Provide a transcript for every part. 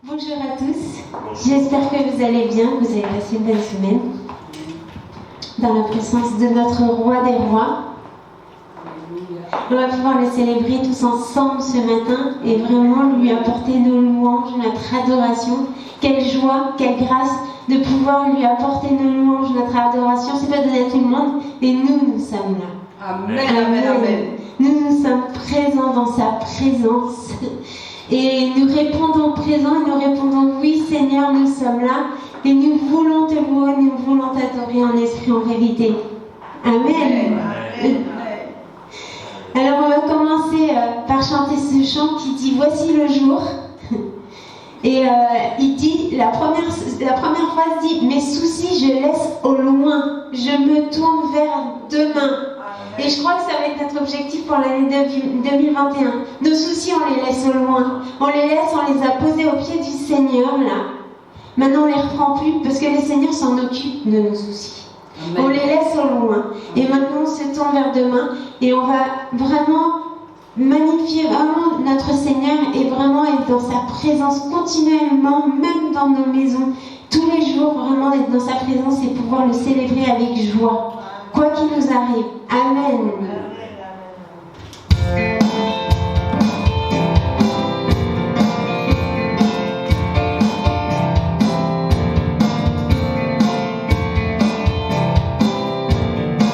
Bonjour à tous, j'espère que vous allez bien, que vous avez passé une belle semaine dans la présence de notre roi des rois. On va pouvoir le célébrer tous ensemble ce matin et vraiment lui apporter nos louanges, notre adoration. Quelle joie, quelle grâce de pouvoir lui apporter nos louanges, notre adoration. C'est pas donné à tout le monde, et nous sommes là. Amen, amen, amen. Nous sommes présents dans sa présence. Et nous répondons présent, et nous répondons oui Seigneur, nous sommes là. Et nous voulons te louer, nous voulons t'adorer en esprit, en vérité. Amen. Amen. Alors on va commencer par chanter ce chant qui dit voici le jour. Et il dit, la première phrase dit mes soucis je laisse au loin, je me tourne vers demain. Et je crois que ça va être notre objectif pour l'année 2021. Nos soucis, on les laisse au loin. On les laisse, on les a posés au pied du Seigneur, là. Maintenant, on les reprend plus parce que le Seigneur s'en occupe de nos soucis. Amen. On les laisse au loin. Et maintenant, on se tourne vers demain et on va vraiment magnifier vraiment notre Seigneur et vraiment être dans sa présence continuellement, même dans nos maisons. Tous les jours, vraiment être dans sa présence et pouvoir le célébrer avec joie. Quoi qu'il nous arrive. Amen.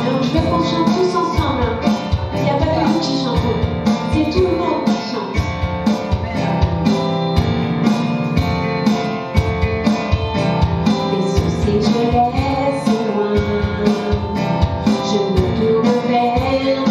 Alors je veux qu'on chante tous ensemble. Il n'y a pas que nous qui chantons. C'est tout le monde qui chante. Les soucis je laisse loin. Je me tourne vers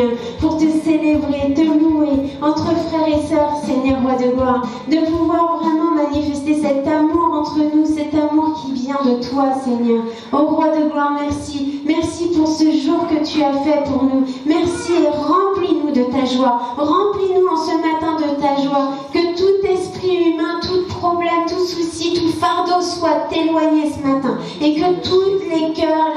Seigneur, pour te célébrer, te louer, entre frères et sœurs, Seigneur, roi de gloire, de pouvoir vraiment manifester cet amour entre nous, cet amour qui vient de toi, Seigneur. Ô roi de gloire, merci. Merci pour ce jour que tu as fait pour nous. Merci et remplis-nous de ta joie. Remplis-nous en ce matin de ta joie. Que tout esprit humain, tout problème, tout souci, tout fardeau soit éloigné ce matin. Et que tous les cœurs,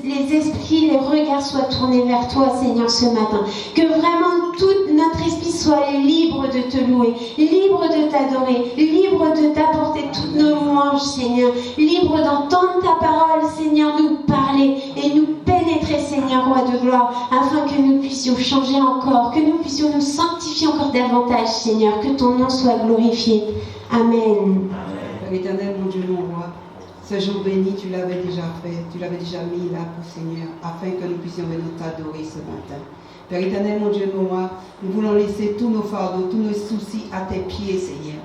les esprits, les regards soient tournés vers toi, Seigneur, ce matin. Que vraiment tout notre esprit soit libre de te louer, libre de t'adorer, libre de t'apporter toutes nos louanges, Seigneur. Libre d'entendre ta parole, Seigneur, nous parler et nous pénétrer, Seigneur, roi de gloire, afin que nous puissions changer encore, que nous puissions nous sanctifier encore davantage, Seigneur, que ton nom soit glorifié. Amen. Père éternel, mon Dieu, mon roi, ce jour béni, tu l'avais déjà fait, tu l'avais déjà mis là pour Seigneur, afin que nous puissions venir t'adorer ce matin. Père éternel, mon Dieu, mon roi, nous voulons laisser tous nos fardeaux, tous nos soucis à tes pieds, Seigneur.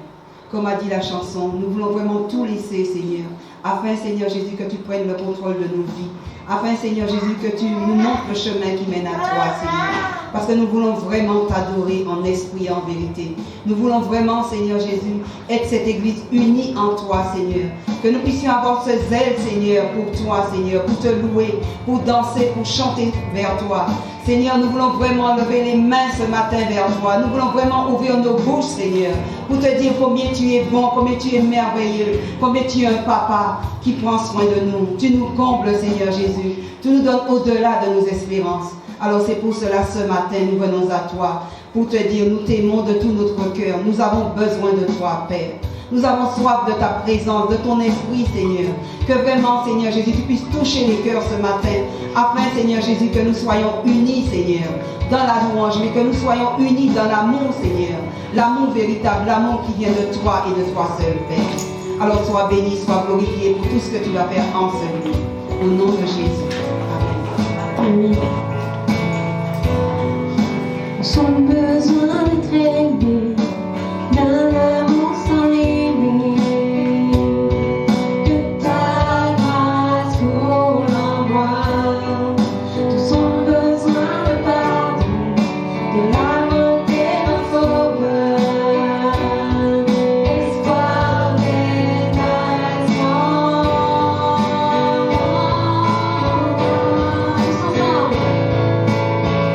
Comme a dit la chanson, nous voulons vraiment tout laisser, Seigneur, afin, Seigneur Jésus, que tu prennes le contrôle de nos vies. Afin, Seigneur Jésus, que tu nous montres le chemin qui mène à toi, Seigneur. Parce que nous voulons vraiment t'adorer en esprit et en vérité. Nous voulons vraiment, Seigneur Jésus, être cette église unie en toi, Seigneur. Que nous puissions avoir ce zèle, Seigneur, pour toi, Seigneur, pour te louer, pour danser, pour chanter vers toi. Seigneur, nous voulons vraiment lever les mains ce matin vers toi. Nous voulons vraiment ouvrir nos bouches, Seigneur, pour te dire combien tu es bon, combien tu es merveilleux, combien tu es un papa qui prend soin de nous. Tu nous combles, Seigneur Jésus. Tu nous donnes au-delà de nos espérances. Alors c'est pour cela ce matin, nous venons à toi pour te dire, nous t'aimons de tout notre cœur. Nous avons besoin de toi, Père. Nous avons soif de ta présence, de ton esprit, Seigneur. Que vraiment, Seigneur Jésus, tu puisses toucher les cœurs ce matin. Afin, Seigneur Jésus, que nous soyons unis, Seigneur, dans la louange, mais que nous soyons unis dans l'amour, Seigneur. L'amour véritable, l'amour qui vient de toi et de toi seul, Père. Alors sois béni, sois glorifié pour tout ce que tu vas faire en ce lieu. Au nom de Jésus. Amen. Amen. Son besoin d'être aimé, d'un amour sans limite, que ta grâce pour l'envoi, tout son besoin de pardon, de la bonté d'un sauveur, espoir des nations. Tous ensemble.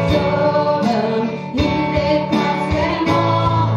Sauveur, il est tellement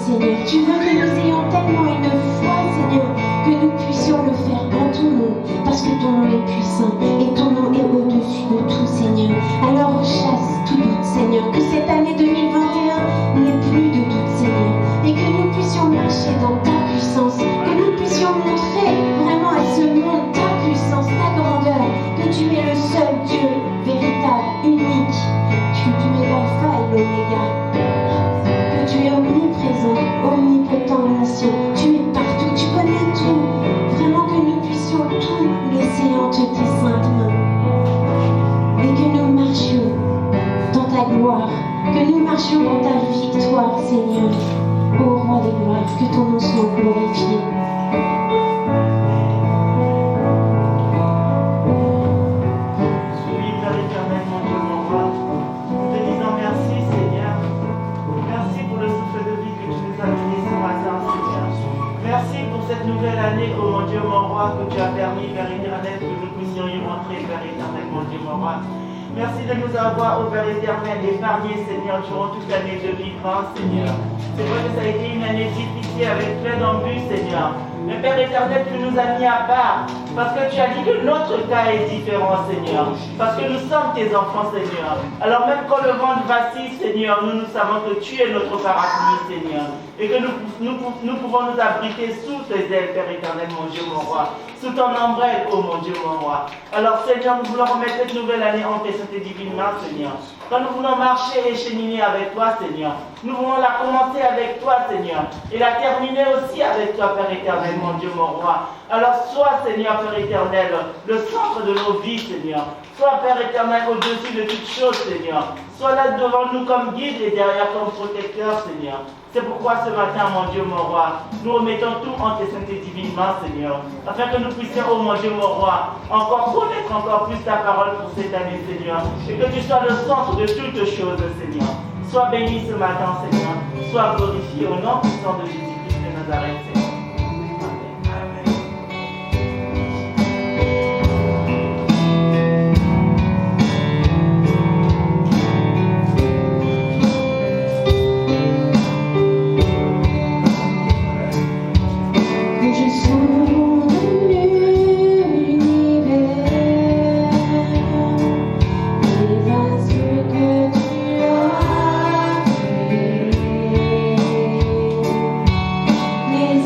Seigneur. Tu veux que nous ayons tellement une foi, Seigneur, que nous puissions le faire en ton nom, parce que ton nom est puissant et ton nom est au-dessus de tout, Seigneur. Alors chasse tout doute, Seigneur, que cette année 2021 n'ait plus de doute, Seigneur, et que nous puissions marcher dans ta puissance, que nous puissions montrer vraiment à ce monde ta puissance, ta grandeur, que tu es le seul Dieu véritable, unique, tu es l'alpha et l'oméga, que tu es omniprésent, omnipotent, omniscient, tu es partout, tu connais tout, vraiment que nous puissions tout laisser entre tes saintes mains, et que nous marchions dans ta gloire, que nous marchions dans ta victoire, Seigneur, ô roi des gloires, que ton nom soit glorifié. Nouvelle année, oh mon Dieu, mon roi, que tu as permis, Père éternel, que nous puissions y rentrer, Père éternel, mon Dieu, mon roi. Merci de nous avoir, oh Père éternel, épargnés, Seigneur, durant toute l'année de vivant, Seigneur. C'est vrai que ça a été une année difficile avec plein d'embûches, Seigneur. Mais Père éternel, tu nous as mis à part, parce que tu as dit que notre cas est différent, Seigneur. Parce que nous sommes tes enfants, Seigneur. Alors même quand le vent vacille, Seigneur, nous savons que tu es notre parapluie, Seigneur. Et que nous pouvons nous abriter sous tes ailes, Père éternel, mon Dieu, mon roi. Sous ton ombrelle, oh mon Dieu, mon roi. Alors, Seigneur, nous voulons remettre cette nouvelle année en tes saintes et divines mains, Seigneur. Quand nous voulons marcher et cheminer avec toi, Seigneur, nous voulons la commencer avec toi, Seigneur, et la terminer aussi avec toi, Père éternel, mon Dieu, mon roi. Alors, sois, Seigneur, Père éternel, le centre de nos vies, Seigneur. Sois, Père éternel, au-dessus de toutes choses, Seigneur. Sois là devant nous comme guide et derrière comme protecteur, Seigneur. C'est pourquoi ce matin, mon Dieu, mon roi, nous remettons tout en tes saintes et divines mains, Seigneur, afin que nous puissions, oh mon Dieu, mon roi, encore connaître encore plus ta parole pour cette année, Seigneur, et que tu sois le centre de toutes choses, Seigneur. Sois béni ce matin, Seigneur. Sois glorifié au nom puissant de Jésus-Christ de Nazareth, Seigneur. Les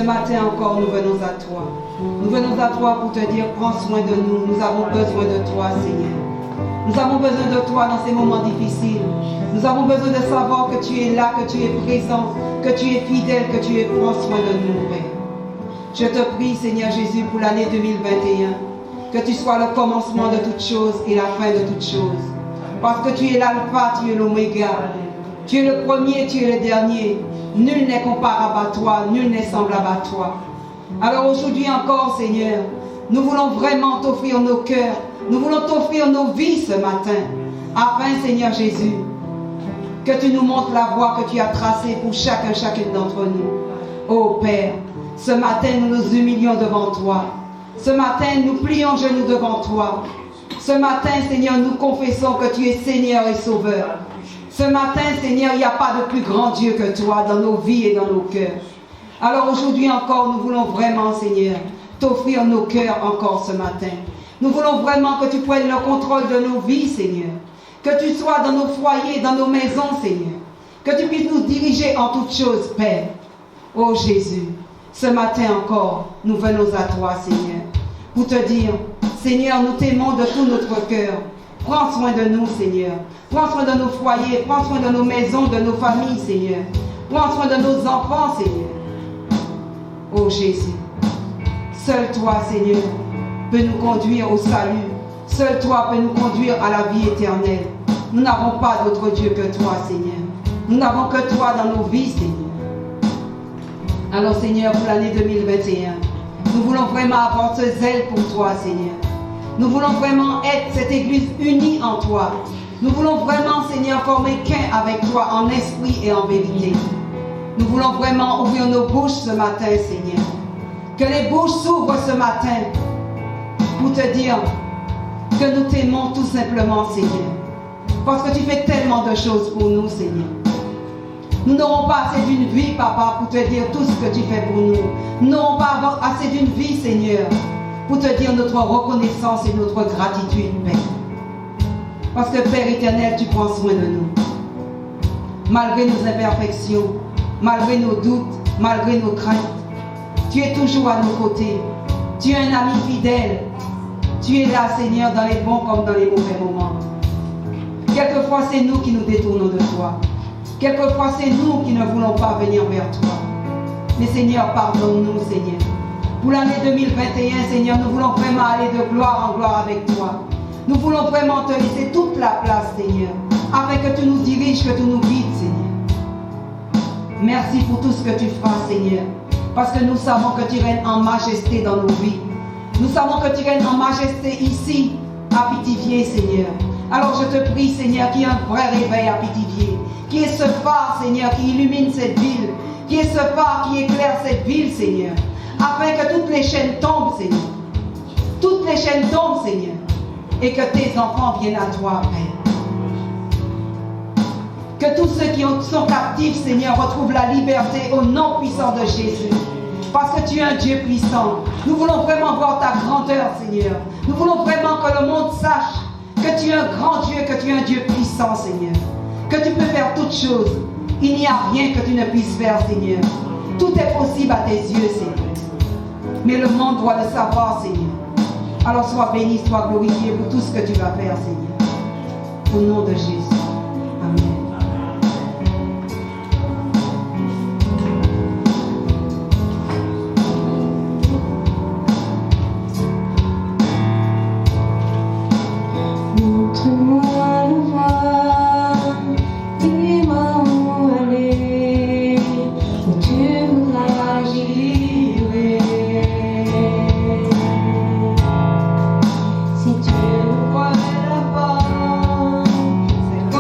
matin encore, nous venons à toi. Nous venons à toi pour te dire, prends soin de nous. Nous avons besoin de toi, Seigneur. Nous avons besoin de toi dans ces moments difficiles. Nous avons besoin de savoir que tu es là, que tu es présent, que tu es fidèle, que tu prends soin de nous, Père. Je te prie, Seigneur Jésus, pour l'année 2021, que tu sois le commencement de toutes choses et la fin de toutes choses. Parce que tu es l'alpha, tu es l'oméga. Tu es le premier, tu es le dernier. Nul n'est comparable à toi, nul n'est semblable à toi. Alors aujourd'hui encore, Seigneur, nous voulons vraiment t'offrir nos cœurs. Nous voulons t'offrir nos vies ce matin. Afin, Seigneur Jésus, que tu nous montres la voie que tu as tracée pour chacune d'entre nous. Ô Père, ce matin, nous nous humilions devant toi. Ce matin, nous plions genoux devant toi. Ce matin, Seigneur, nous confessons que tu es Seigneur et Sauveur. Ce matin, Seigneur, il n'y a pas de plus grand Dieu que toi dans nos vies et dans nos cœurs. Alors aujourd'hui encore, nous voulons vraiment, Seigneur, t'offrir nos cœurs encore ce matin. Nous voulons vraiment que tu prennes le contrôle de nos vies, Seigneur. Que tu sois dans nos foyers, dans nos maisons, Seigneur. Que tu puisses nous diriger en toutes choses, Père. Ô Jésus, ce matin encore, nous venons à toi, Seigneur, pour te dire, Seigneur, nous t'aimons de tout notre cœur. Prends soin de nous, Seigneur. Prends soin de nos foyers, prends soin de nos maisons, de nos familles, Seigneur. Prends soin de nos enfants, Seigneur. Ô Jésus, seul toi, Seigneur, peut nous conduire au salut. Seul toi peut nous conduire à la vie éternelle. Nous n'avons pas d'autre Dieu que toi, Seigneur. Nous n'avons que toi dans nos vies, Seigneur. Alors, Seigneur, pour l'année 2021, nous voulons vraiment avoir ce zèle pour toi, Seigneur. Nous voulons vraiment être cette église unie en toi. Nous voulons vraiment, Seigneur, former qu'un avec toi en esprit et en vérité. Nous voulons vraiment ouvrir nos bouches ce matin, Seigneur. Que les bouches s'ouvrent ce matin pour te dire que nous t'aimons tout simplement, Seigneur. Parce que tu fais tellement de choses pour nous, Seigneur. Nous n'aurons pas assez d'une vie, Papa, pour te dire tout ce que tu fais pour nous. Nous n'aurons pas assez d'une vie, Seigneur, pour te dire notre reconnaissance et notre gratitude, Père. Parce que, Père éternel, tu prends soin de nous. Malgré nos imperfections, malgré nos doutes, malgré nos craintes, tu es toujours à nos côtés. Tu es un ami fidèle. Tu es là, Seigneur, dans les bons comme dans les mauvais moments. Quelquefois, c'est nous qui nous détournons de toi. Quelquefois, c'est nous qui ne voulons pas venir vers toi. Mais Seigneur, pardonne-nous, Seigneur. Pour l'année 2021, Seigneur, nous voulons vraiment aller de gloire en gloire avec toi. Nous voulons vraiment te laisser toute la place, Seigneur, afin que tu nous diriges, que tu nous guides, Seigneur. Merci pour tout ce que tu feras, Seigneur, parce que nous savons que tu règnes en majesté dans nos vies. Nous savons que tu règnes en majesté ici, à Pithiviers, Seigneur. Alors je te prie, Seigneur, qu'il y ait un vrai réveil à Pithiviers, qu'il y ait ce phare, Seigneur, qui illumine cette ville, qu'il y ait ce phare qui éclaire cette ville, Seigneur, afin que toutes les chaînes tombent, Seigneur. Toutes les chaînes tombent, Seigneur, et que tes enfants viennent à toi, Père. Que tous ceux qui sont captifs, Seigneur, retrouvent la liberté au nom puissant de Jésus. Parce que tu es un Dieu puissant. Nous voulons vraiment voir ta grandeur, Seigneur. Nous voulons vraiment que le monde sache que tu es un grand Dieu, que tu es un Dieu puissant, Seigneur. Que tu peux faire toutes choses. Il n'y a rien que tu ne puisses faire, Seigneur. Tout est possible à tes yeux, Seigneur. Mais le monde doit le savoir, Seigneur. Alors sois béni, sois glorifié pour tout ce que tu vas faire, Seigneur. Au nom de Jésus. Amen. Si tu vois la porte, c'est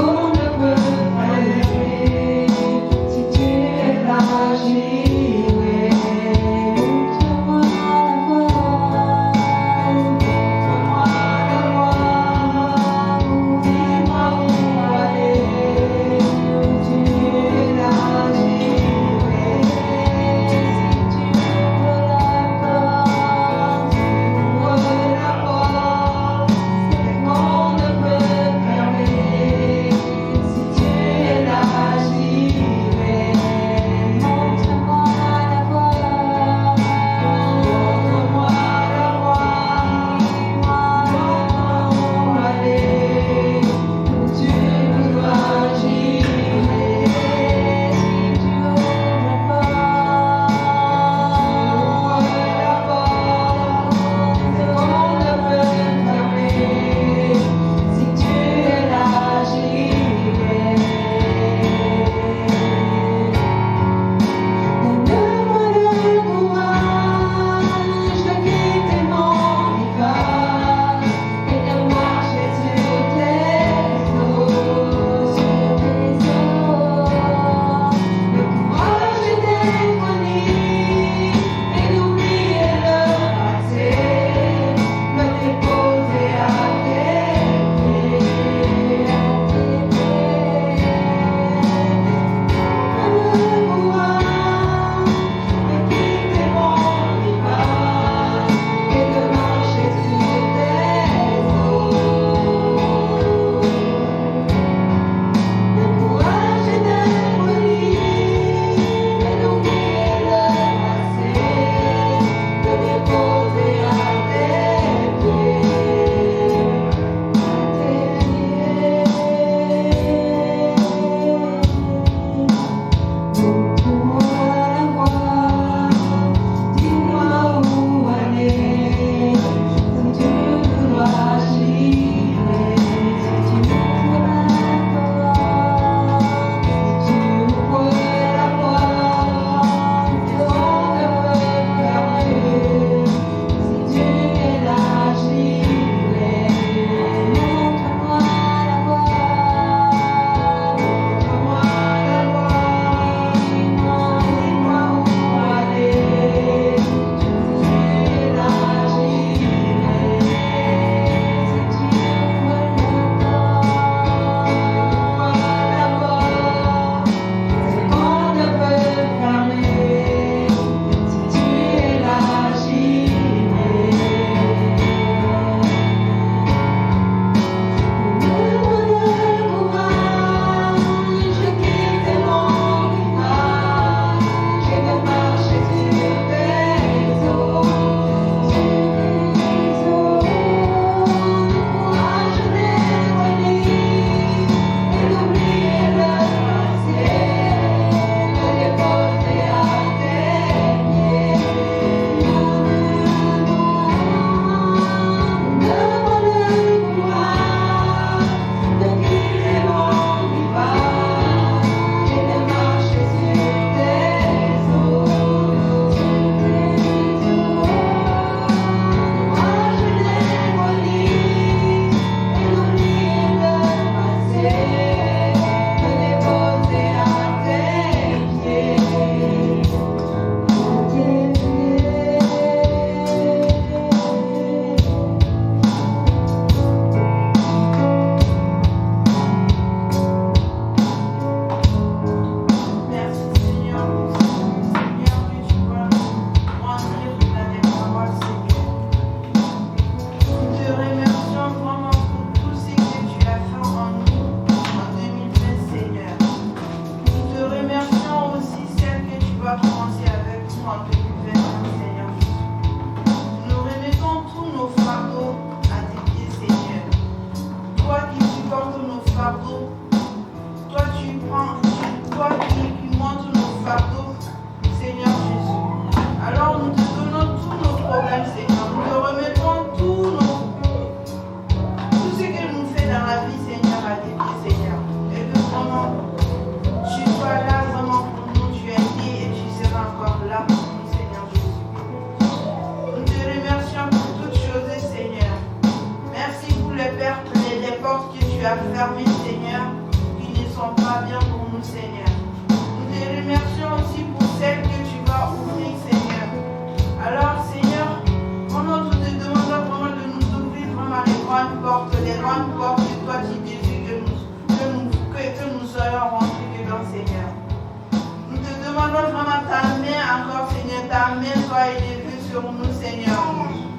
sur nous, Seigneur.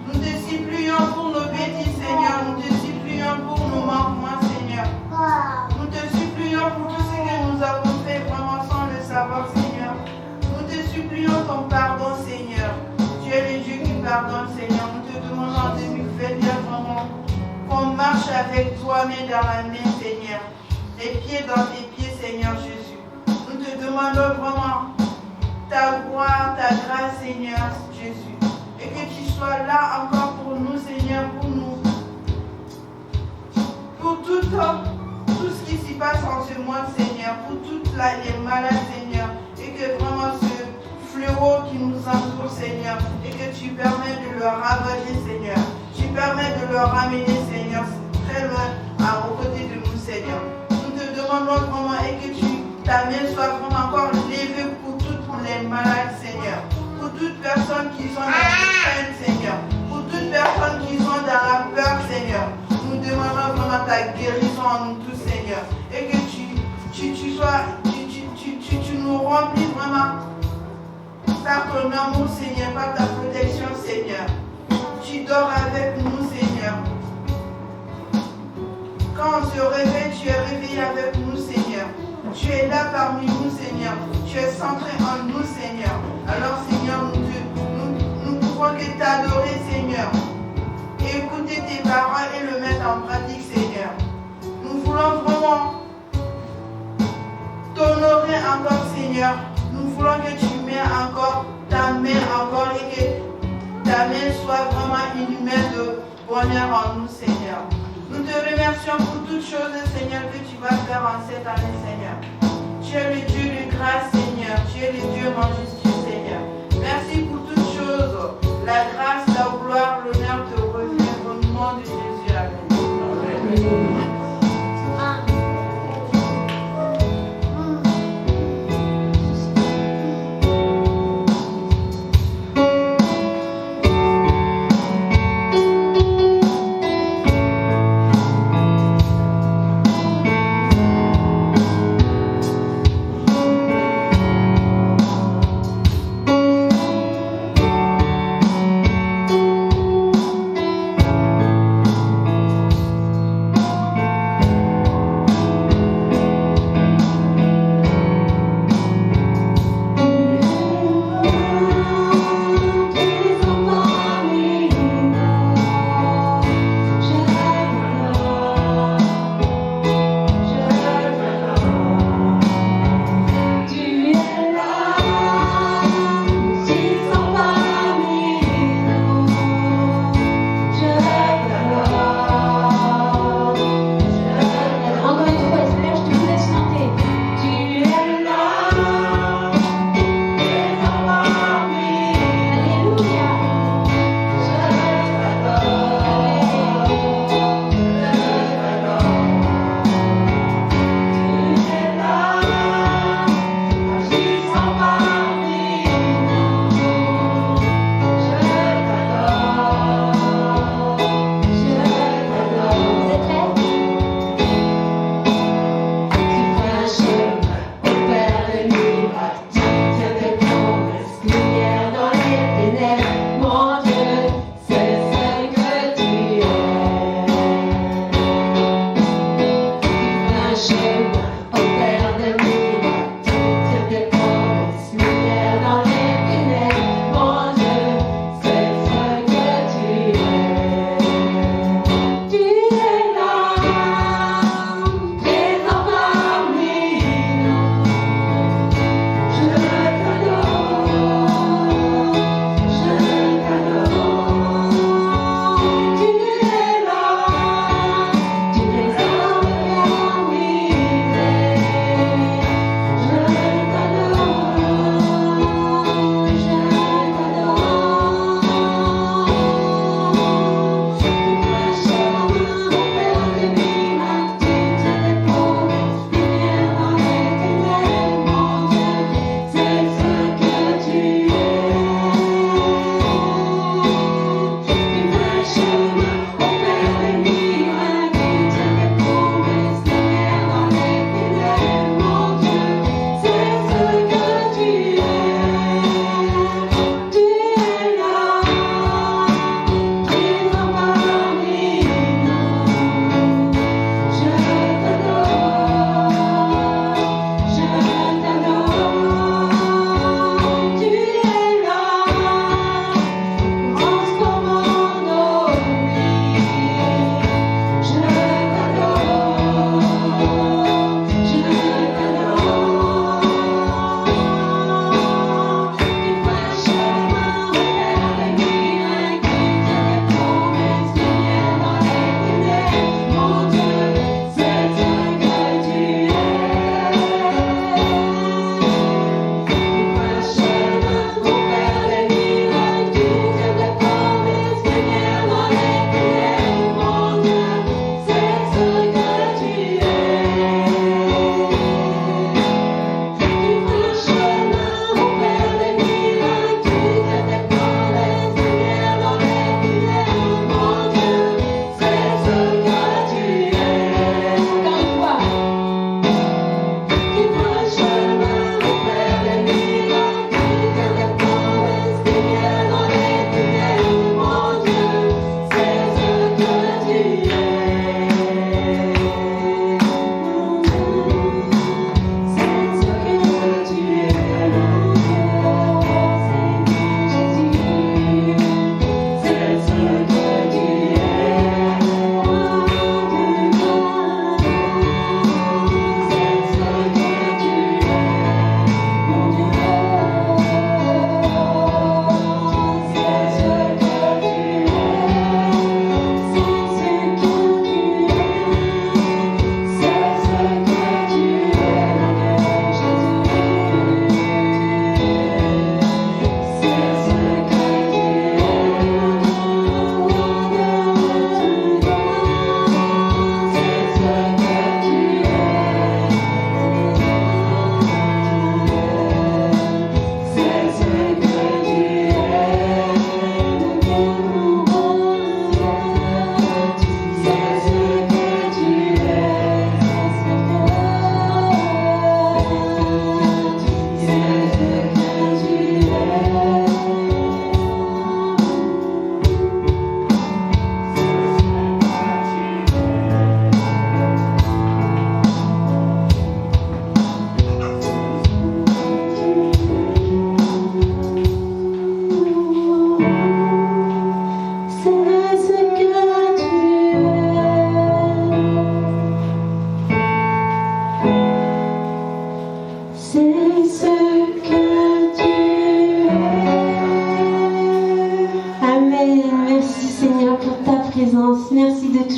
Nous te supplions pour nos bêtises, Seigneur. Nous te supplions pour nos manquements, Seigneur. Nous te supplions pour tout ce que nous avons fait vraiment sans le savoir, Seigneur. Nous te supplions ton pardon, Seigneur. Tu es le Dieu qui pardonne, Seigneur. Nous te demandons de nous faire bien vraiment qu'on marche avec toi, main dans la main, Seigneur. Les pieds dans tes pieds, Seigneur Jésus. Nous te demandons vraiment ta gloire, ta grâce, Seigneur Jésus. Et que tu sois là encore pour nous, Seigneur, pour nous. Pour tout ce qui s'y passe en ce monde, Seigneur. Pour toutes les malades, Seigneur. Et que vraiment ce fléau qui nous entoure, Seigneur. Et que tu permets de le ravager, Seigneur. Tu permets de le ramener, Seigneur, très loin aux côtés de nous, Seigneur. Nous te demandons vraiment et que ta main soit vraiment encore levée pour toutes les malades, Seigneur. Pour toutes personnes qui sont dans la crainte, Seigneur. Pour toutes personnes qui sont dans la peur, Seigneur. Nous demandons vraiment ta guérison en nous tous, Seigneur. Et que tu nous remplis vraiment par ton amour, Seigneur, par ta protection, Seigneur. Tu dors avec nous, Seigneur. Quand on se réveille, tu es réveillé avec nous, Seigneur. Tu es là parmi nous, Seigneur. Tu es centré en nous, Seigneur. Alors, Seigneur, nous pouvons que t'adorer, Seigneur. Et écouter tes paroles et le mettre en pratique, Seigneur. Nous voulons vraiment t'honorer encore, Seigneur. Nous voulons que tu mets encore ta main encore et que ta main soit vraiment inhumée de bonheur en nous, Seigneur. Nous te remercions pour toutes choses, Seigneur, que tu vas faire en cette année, Seigneur. Tu es le Dieu de grâce, Seigneur. Tu es le Dieu majestueux, Seigneur. Merci pour toutes choses. La grâce, la gloire, l'honneur te revient au nom de Jésus. Amen.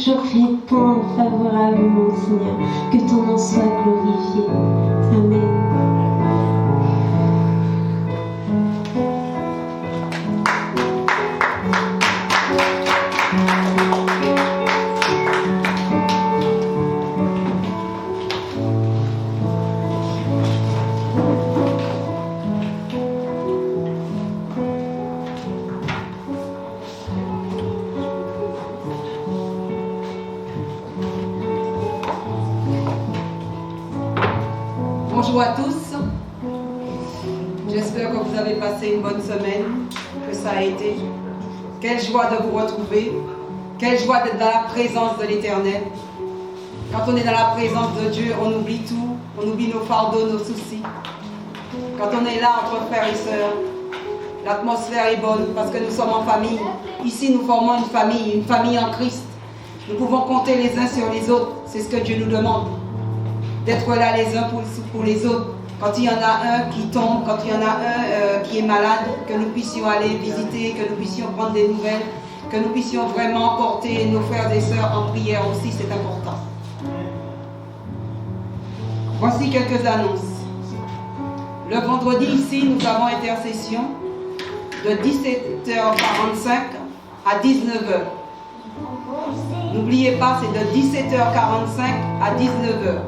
toujours répondre favorablement, Seigneur. Que ton nom soit glorifié. Amen. Bonjour à tous. J'espère que vous avez passé une bonne semaine, que ça a été. Quelle joie de vous retrouver. Quelle joie d'être dans la présence de l'Éternel. Quand on est dans la présence de Dieu, on oublie tout. On oublie nos fardeaux, nos soucis. Quand on est là entre frères et sœurs, l'atmosphère est bonne parce que nous sommes en famille. Ici, nous formons une famille en Christ. Nous pouvons compter les uns sur les autres. C'est ce que Dieu nous demande. D'être là les uns pour les autres. Quand il y en a un qui tombe, quand il y en a un qui est malade, que nous puissions aller visiter, que nous puissions prendre des nouvelles, que nous puissions vraiment porter nos frères et sœurs en prière aussi, c'est important. Voici quelques annonces. Le vendredi ici, nous avons intercession de 17h45 à 19h. N'oubliez pas, c'est de 17h45 à 19h.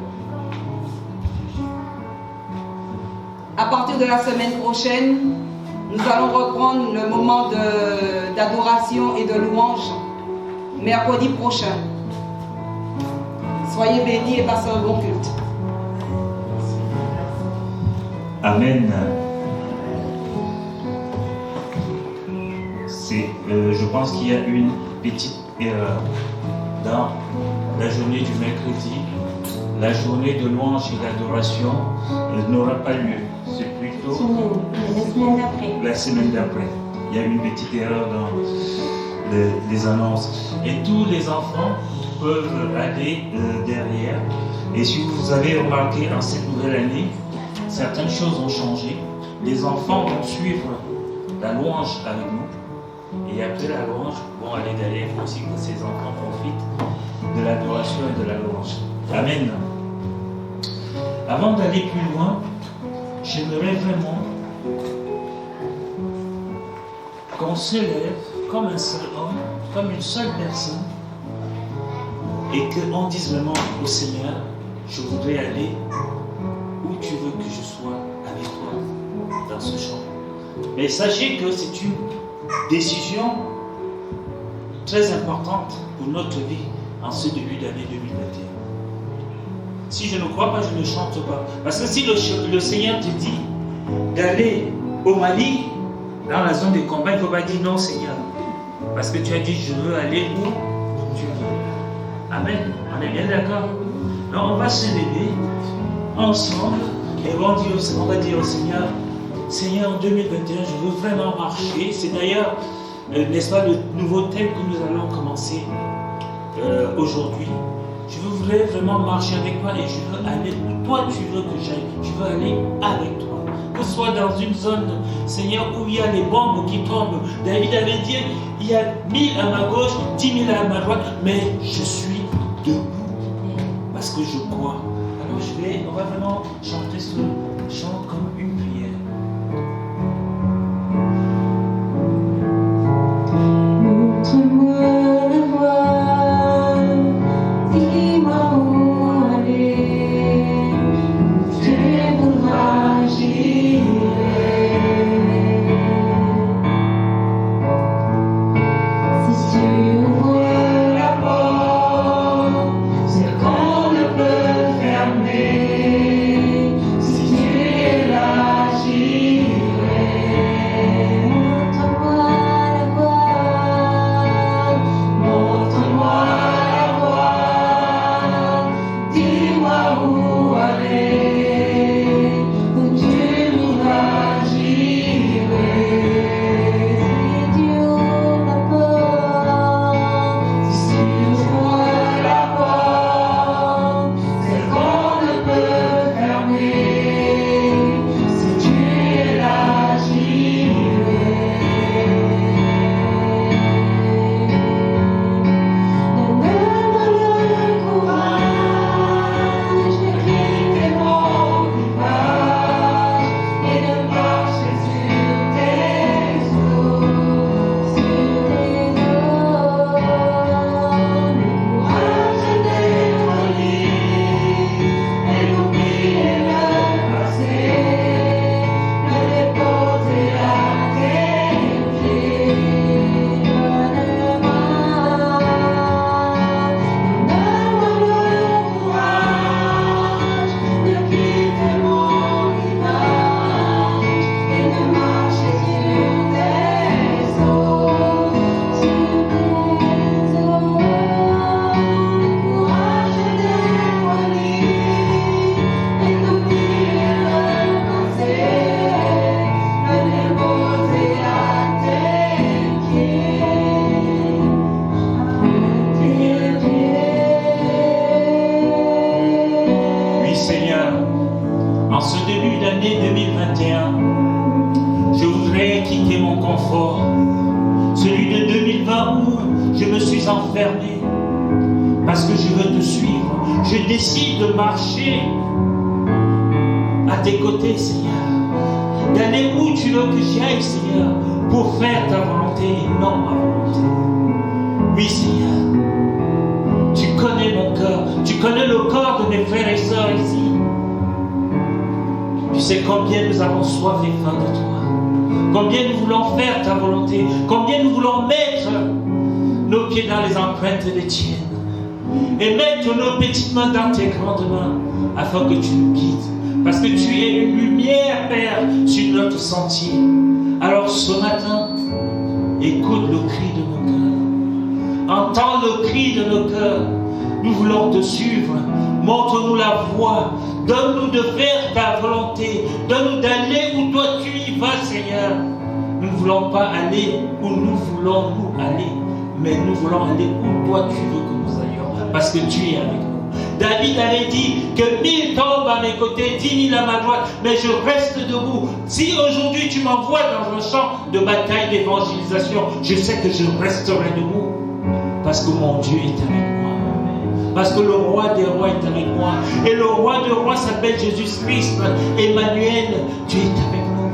À partir de la semaine prochaine, nous allons reprendre le moment d'adoration et de louange mercredi prochain. Soyez bénis et passez un bon culte. Amen. Je pense qu'il y a une petite erreur dans la journée du mercredi. La journée de louange et d'adoration n'aura pas lieu. C'est plutôt la semaine d'après. Il y a une petite erreur dans les annonces. Et tous les enfants peuvent aller derrière. Et si vous avez remarqué en cette nouvelle année, certaines choses ont changé. Les enfants vont suivre la louange avec nous. Et après la louange, vont aller derrière. Il faut aussi que ces enfants profitent de l'adoration et de la louange. Amen. Avant d'aller plus loin, j'aimerais vraiment qu'on se lève comme un seul homme, comme une seule personne, et qu'on dise vraiment au Seigneur, je voudrais aller où tu veux que je sois avec toi dans ce champ. Mais sachez que c'est une décision très importante pour notre vie en ce début d'année 2021. Si je ne crois pas, je ne chante pas. Parce que si le Seigneur te dit d'aller au Mali, dans la zone de combat, il ne faut pas dire non, Seigneur. Parce que tu as dit, je veux aller où tu veux. Amen. On est bien d'accord. Donc on va se lever ensemble et on va dire au Seigneur, Seigneur, en 2021, je veux vraiment marcher. C'est d'ailleurs, n'est-ce pas, le nouveau thème que nous allons commencer aujourd'hui. Je voudrais vraiment marcher avec toi et je veux aller où toi tu veux que j'aille. Je veux aller avec toi. Que ce soit dans une zone, Seigneur, où il y a les bombes qui tombent. David avait dit, il y a 1000 à ma gauche, 10 000 à ma droite, mais je suis debout. Parce que je crois. Alors on va vraiment chanter ce chant comme une prière. Montre-moi la voie, dis-moi où aller, tu voudras, j'irai. Si tu ouvres la porte, c'est qu'on ne peut fermer. Si tu es là, En ce début d'année 2021, je voudrais quitter mon confort, celui de 2020 où je me suis enfermé, parce que je veux te suivre. Je décide de marcher à tes côtés, Seigneur, d'aller où tu veux que j'aille, Seigneur, pour faire ta volonté et non ma volonté. Oui, Seigneur, tu connais mon cœur, tu connais le corps de mes frères et sœurs ici. Tu sais combien nous avons soif et faim de toi, combien nous voulons faire ta volonté, combien nous voulons mettre nos pieds dans les empreintes des tiennes et mettre nos petites mains dans tes grandes mains afin que tu nous guides. Parce que tu es une lumière, Père, sur notre sentier. Alors ce matin, écoute le cri de nos cœurs. Entends le cri de nos cœurs. Nous voulons te suivre. Montre-nous la voie. Donne-nous de faire ta volonté. Donne-nous d'aller où toi tu y vas, Seigneur. Nous ne voulons pas aller où nous voulons nous aller, mais nous voulons aller où toi tu veux que nous allions. Parce que tu es avec nous. David avait dit que 1000 tombent à mes côtés, 10 000 à ma droite, mais je reste debout. Si aujourd'hui tu m'envoies dans un champ de bataille d'évangélisation, je sais que je resterai debout. Parce que mon Dieu est avec moi. Parce que le roi des rois est avec moi. Et le roi des rois s'appelle Jésus-Christ. Emmanuel, tu es avec nous.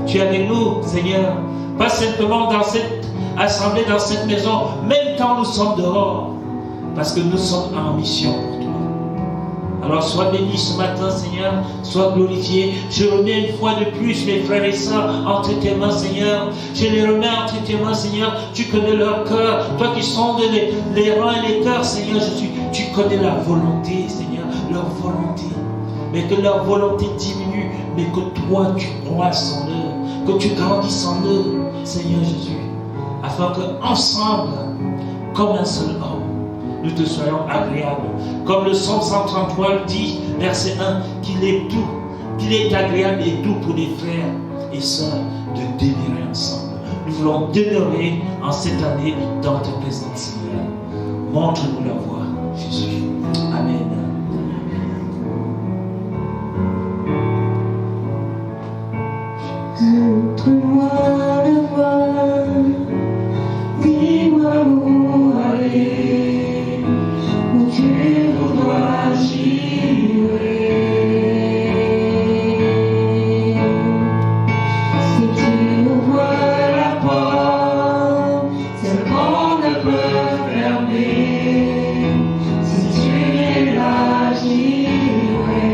Tu es avec nous, Seigneur. Pas simplement dans cette assemblée, dans cette maison, même quand nous sommes dehors. Parce que nous sommes en mission pour toi. Alors sois béni ce matin, Seigneur, sois glorifié. Je remets une fois de plus mes frères et sœurs entre tes mains, Seigneur. Je les remets entre tes mains, Seigneur. Tu connais leur cœur. Toi qui sondes les reins et les cœurs, Seigneur, tu connais la volonté, Seigneur, leur volonté. Mais que leur volonté diminue, mais que toi tu croisses en eux, que tu grandisses en eux, Seigneur Jésus, afin qu'ensemble, comme un seul homme, nous te soyons agréables. Comme le psaume 133 le dit, verset 1, qu'il est doux, qu'il est agréable et doux pour les frères et sœurs de demeurer ensemble. Nous voulons demeurer en cette année dans ta présence, Seigneur. Montre-nous la voie, Jésus. Amen. Montre-moi la voie, dis-moi où aller, où tu voudras j'irai. Si tu ouvres la porte, celle qu'on ne peut fermer, si tu es là, j'irai.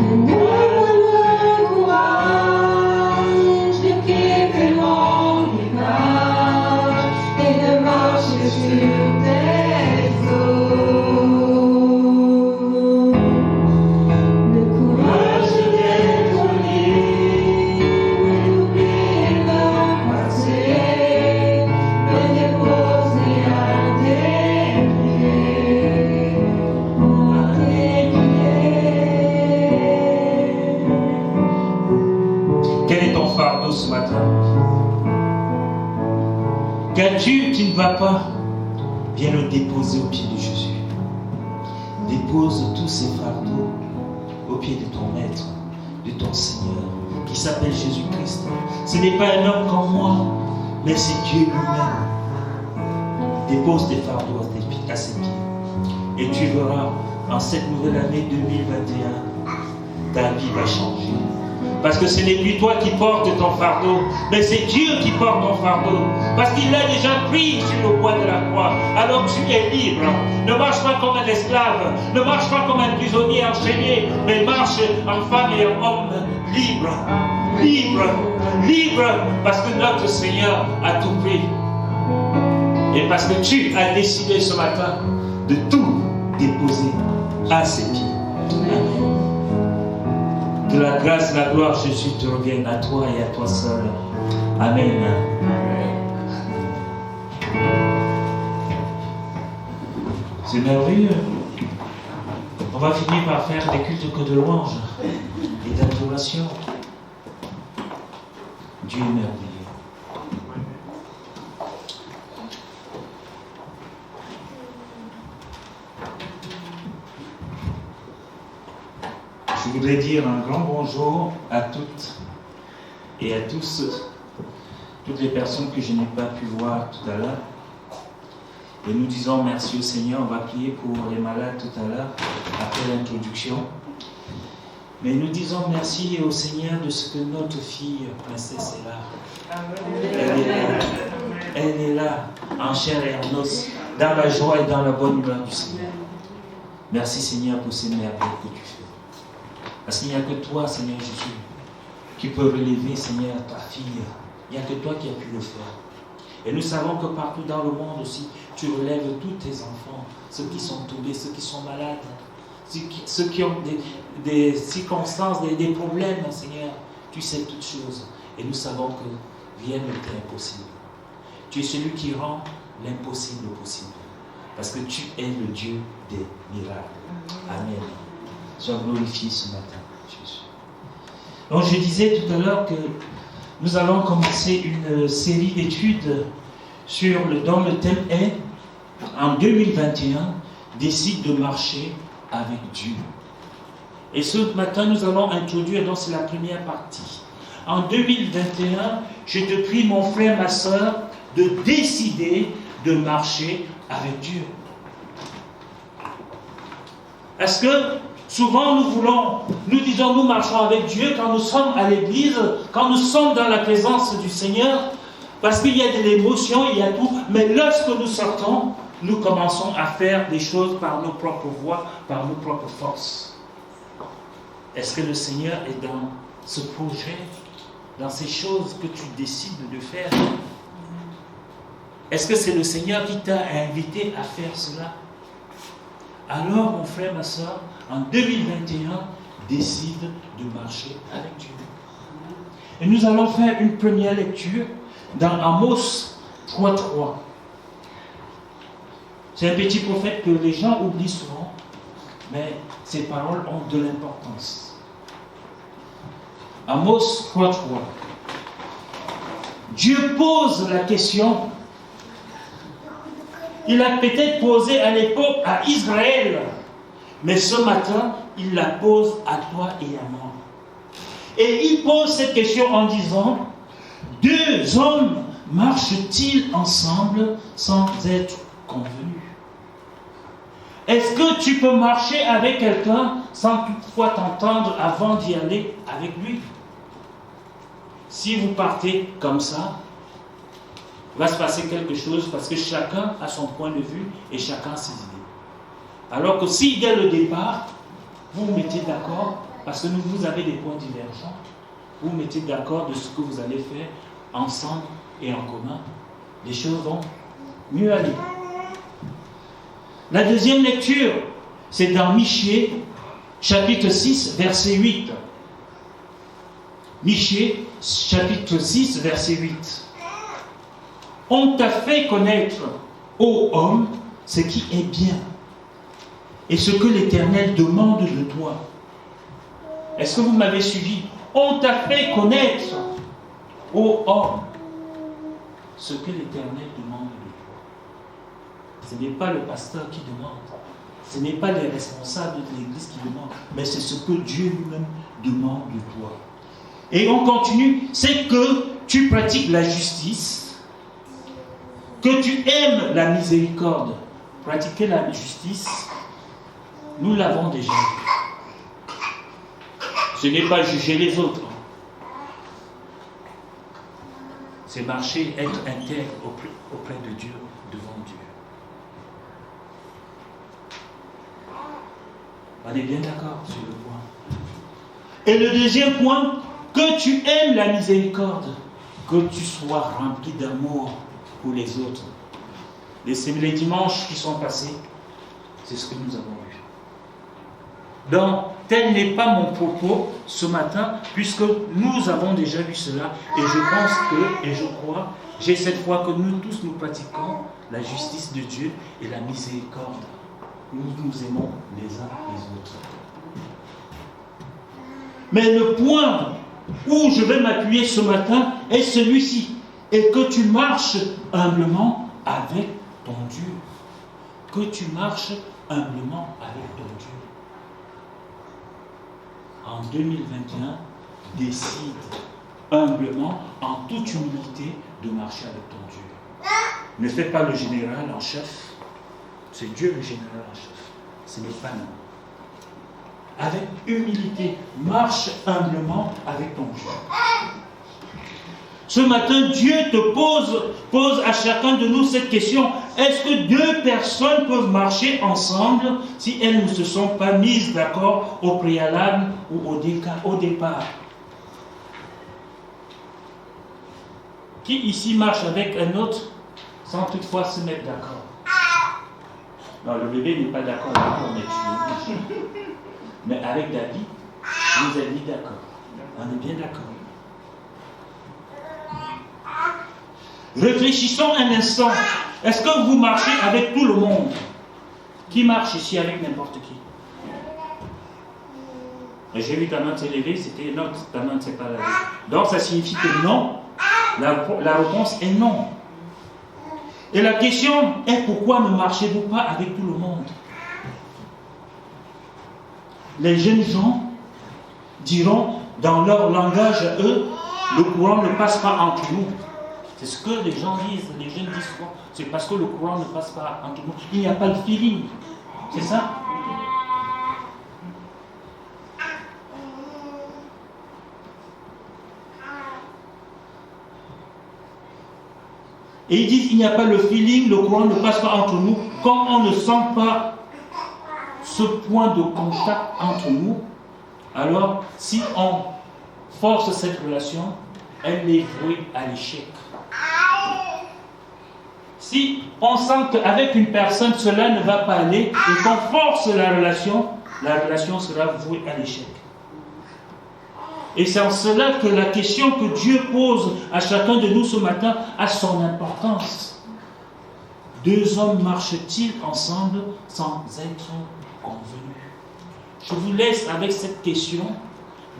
Donne-moi le courage de quitter mon rivage et de marcher sur tes eaux. Le courage d'être libre et d'oublier le passé, le déposer à tes pieds, à tes pieds. Quel est ton fardeau ce matin? Qu'as-tu qui ne va pas? Viens le déposer au pied de Jésus. Dépose tous ces fardeaux au pied de ton Maître, de ton Seigneur, qui s'appelle Jésus-Christ. Ce n'est pas un homme comme moi, mais c'est Dieu lui-même. Dépose tes fardeaux à ses pieds. Et tu verras, en cette nouvelle année 2021, ta vie va changer. Parce que ce n'est plus toi qui portes ton fardeau, mais c'est Dieu qui porte ton fardeau. Parce qu'il l'a déjà pris sur le bois de la croix. Alors tu es libre. Ne marche pas comme un esclave. Ne marche pas comme un prisonnier enchaîné, mais marche en femme et en homme libre. Libre. Libre. Parce que notre Seigneur a tout pris. Et parce que tu as décidé ce matin de tout déposer à ses pieds. Amen. Que la grâce, la gloire, Jésus, te revienne à toi et à toi seul. Amen. C'est merveilleux. On va finir par faire des cultes que de louanges et d'adoration. Dieu est merveilleux. Je voudrais dire un grand bonjour à toutes et à tous, toutes les personnes que je n'ai pas pu voir tout à l'heure. Et nous disons merci au Seigneur. On va prier pour les malades tout à l'heure, après l'introduction. Mais nous disons merci au Seigneur de ce que notre fille princesse est là. Elle est là, en chair et en os, dans la joie et dans la bonne humeur du Seigneur. Merci Seigneur pour ces merveilles que tu fais. Parce qu'il n'y a que toi, Seigneur Jésus, qui peut relever, Seigneur, ta fille. Il n'y a que toi qui as pu le faire. Et nous savons que partout dans le monde aussi, tu relèves tous tes enfants, ceux qui sont tombés, ceux qui sont malades, ceux qui ont des circonstances, des problèmes, Seigneur. Tu sais toutes choses. Et nous savons que rien ne t'est impossible. Tu es celui qui rend l'impossible possible. Parce que tu es le Dieu des miracles. Amen. Sois glorifié ce matin, Jésus. Donc je disais tout à l'heure que nous allons commencer une série d'études dont le thème est, en 2021, décide de marcher avec Dieu. Et ce matin, nous allons introduire, donc c'est la première partie. En 2021, je te prie, mon frère, ma soeur, de décider de marcher avec Dieu. Est-ce que souvent nous disons nous marchons avec Dieu quand nous sommes à l'église, quand nous sommes dans la présence du Seigneur, parce qu'il y a de l'émotion, il y a tout, mais lorsque nous sortons, nous commençons à faire des choses par nos propres voies, par nos propres forces. Est-ce que le Seigneur est dans ce projet, dans ces choses que tu décides de faire? Est-ce que c'est le Seigneur qui t'a invité à faire cela? Alors, mon frère, ma soeur, en 2021, décide de marcher avec Dieu. Et nous allons faire une première lecture dans Amos 3.3. C'est un petit prophète que les gens oublient souvent, mais ces paroles ont de l'importance. Amos 3.3. Dieu pose la question. Il a peut-être posé à l'époque à Israël, mais ce matin, il la pose à toi et à moi. Et il pose cette question en disant, deux hommes marchent-ils ensemble sans être convenus? Est-ce que tu peux marcher avec quelqu'un sans toutefois t'entendre avant d'y aller avec lui? Si vous partez comme ça, il va se passer quelque chose parce que chacun a son point de vue et chacun ses idées. Alors que si dès le départ, vous vous mettez d'accord, parce que vous avez des points divergents, vous vous mettez d'accord de ce que vous allez faire ensemble et en commun, les choses vont mieux aller. La deuxième lecture, c'est dans Michée, chapitre 6, verset 8. Michée, chapitre 6, verset 8. On t'a fait connaître, ô homme, ce qui est bien et ce que l'Éternel demande de toi. Est-ce que vous m'avez suivi? On t'a fait connaître, ô homme, ce que l'Éternel demande de toi. Ce n'est pas le pasteur qui demande, ce n'est pas les responsables de l'Église qui demandent, mais c'est ce que Dieu lui-même demande de toi. Et on continue, c'est que tu pratiques la justice, que tu aimes la miséricorde. Pratiquer la justice, nous l'avons déjà vu. Ce n'est pas juger les autres. C'est marcher, être intègre auprès de Dieu, devant Dieu. On est bien d'accord sur le point. Et le deuxième point, que tu aimes la miséricorde, que tu sois rempli d'amour pour les autres. Les dimanches qui sont passés, c'est ce que nous avons vu. Donc, tel n'est pas mon propos ce matin, puisque nous avons déjà vu cela, et je pense que, et je crois, j'ai cette foi que nous tous nous pratiquons la justice de Dieu et la miséricorde. Nous nous aimons les uns les autres. Mais le point où je vais m'appuyer ce matin est celui-ci, et que tu marches humblement avec ton Dieu. Que tu marches humblement avec ton Dieu. en 2021, décide humblement, en toute humilité, de marcher avec ton Dieu. Ne fais pas le général en chef. C'est Dieu le général en chef. Ce n'est pas nous. Avec humilité, marche humblement avec ton Dieu. Ce matin, Dieu te pose à chacun de nous cette question. Est-ce que deux personnes peuvent marcher ensemble si elles ne se sont pas mises d'accord au préalable ou au départ? Qui ici marche avec un autre sans toutefois se mettre d'accord? Non, le bébé n'est pas d'accord avec moi, mais avec David, vous êtes mis d'accord. On est bien d'accord. Réfléchissons un instant. Est-ce que vous marchez avec tout le monde? Qui marche ici avec n'importe qui? Et j'ai vu ta main s'élever, c'était non, ta main ne s'est pas levée. Donc ça signifie que non. La réponse est non. Et la question est pourquoi ne marchez-vous pas avec tout le monde? Les jeunes gens diront dans leur langage à eux, le courant ne passe pas entre nous. C'est ce que les gens disent, les jeunes disent quoi? C'est parce que le courant ne passe pas entre nous. Il n'y a pas de feeling. C'est ça? Et ils disent, il n'y a pas le feeling, le courant ne passe pas entre nous. Quand on ne sent pas ce point de contact entre nous, alors si on force cette relation, elle est vouée à l'échec. Si on sent qu'avec une personne, cela ne va pas aller, et qu'on force la relation sera vouée à l'échec. Et c'est en cela que la question que Dieu pose à chacun de nous ce matin a son importance. Deux hommes marchent-ils ensemble sans être convenus? Je vous laisse avec cette question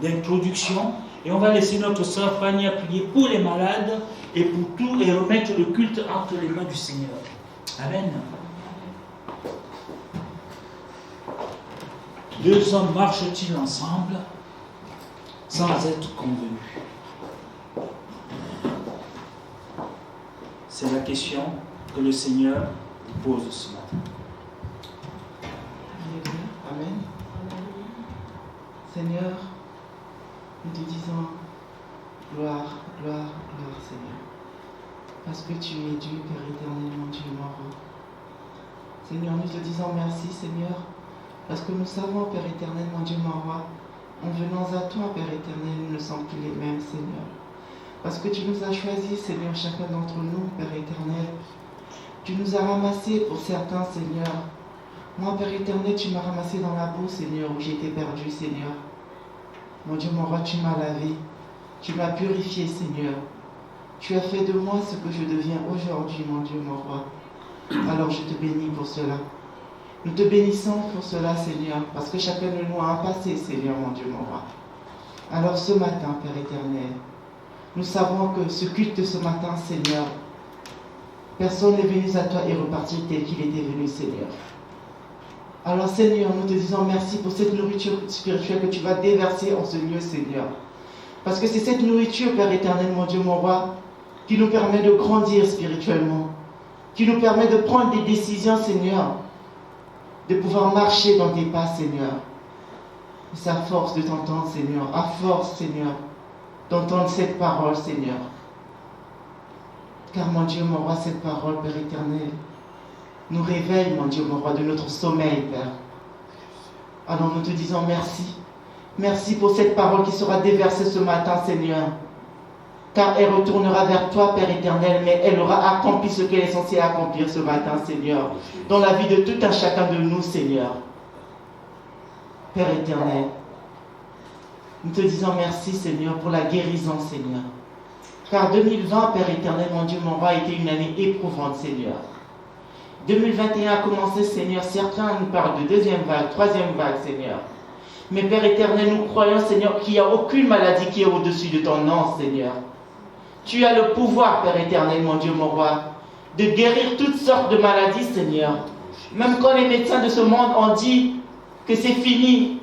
d'introduction et on va laisser notre sœur Fanny prier pour les malades et pour tout et remettre le culte entre les mains du Seigneur. Amen. Deux hommes marchent-ils ensemble sans être convenus? C'est la question que le Seigneur pose ce matin. Amen. Seigneur, nous te disons gloire, gloire, gloire, Seigneur. Parce que tu es Dieu, Père éternel, mon Dieu, mon roi. Seigneur, nous te disons merci, Seigneur, parce que nous savons, Père éternel, mon Dieu, mon roi, en venant à toi, Père éternel, nous ne sommes plus les mêmes, Seigneur. Parce que tu nous as choisis, Seigneur, chacun d'entre nous, Père éternel. Tu nous as ramassés pour certains, Seigneur. Moi, Père éternel, tu m'as ramassé dans la boue, Seigneur, où j'étais perdu, Seigneur. Mon Dieu, mon roi, tu m'as lavé. Tu m'as purifié, Seigneur. Tu as fait de moi ce que je deviens aujourd'hui, mon Dieu, mon roi. Alors je te bénis pour cela. Nous te bénissons pour cela, Seigneur, parce que chacun de nous a un passé, Seigneur, mon Dieu, mon roi. Alors ce matin, Père éternel, nous savons que ce culte ce matin, Seigneur, personne n'est venu à toi et reparti tel qu'il était venu, Seigneur. Alors, Seigneur, nous te disons merci pour cette nourriture spirituelle que tu vas déverser en ce lieu, Seigneur. Parce que c'est cette nourriture, Père éternel, mon Dieu, mon roi, qui nous permet de grandir spirituellement, qui nous permet de prendre des décisions, Seigneur, de pouvoir marcher dans tes pas, Seigneur. Et c'est à force de t'entendre, Seigneur, à force, Seigneur, d'entendre cette parole, Seigneur. Car, mon Dieu, mon roi, cette parole, Père éternel, nous réveille, mon Dieu, mon roi, de notre sommeil, Père. Alors nous te disons merci. Merci pour cette parole qui sera déversée ce matin, Seigneur. Car elle retournera vers toi, Père éternel, mais elle aura accompli ce qu'elle est censée accomplir ce matin, Seigneur. Dans la vie de tout un chacun de nous, Seigneur. Père éternel, nous te disons merci, Seigneur, pour la guérison, Seigneur. Car 2020, Père éternel, mon Dieu, mon roi, a été une année éprouvante, Seigneur. 2021 a commencé, Seigneur. Certains nous parlent de deuxième vague, troisième vague, Seigneur. Mais Père éternel, nous croyons, Seigneur, qu'il n'y a aucune maladie qui est au-dessus de ton nom, Seigneur. Tu as le pouvoir, Père éternel, mon Dieu, mon roi, de guérir toutes sortes de maladies, Seigneur. Même quand les médecins de ce monde ont dit que c'est fini,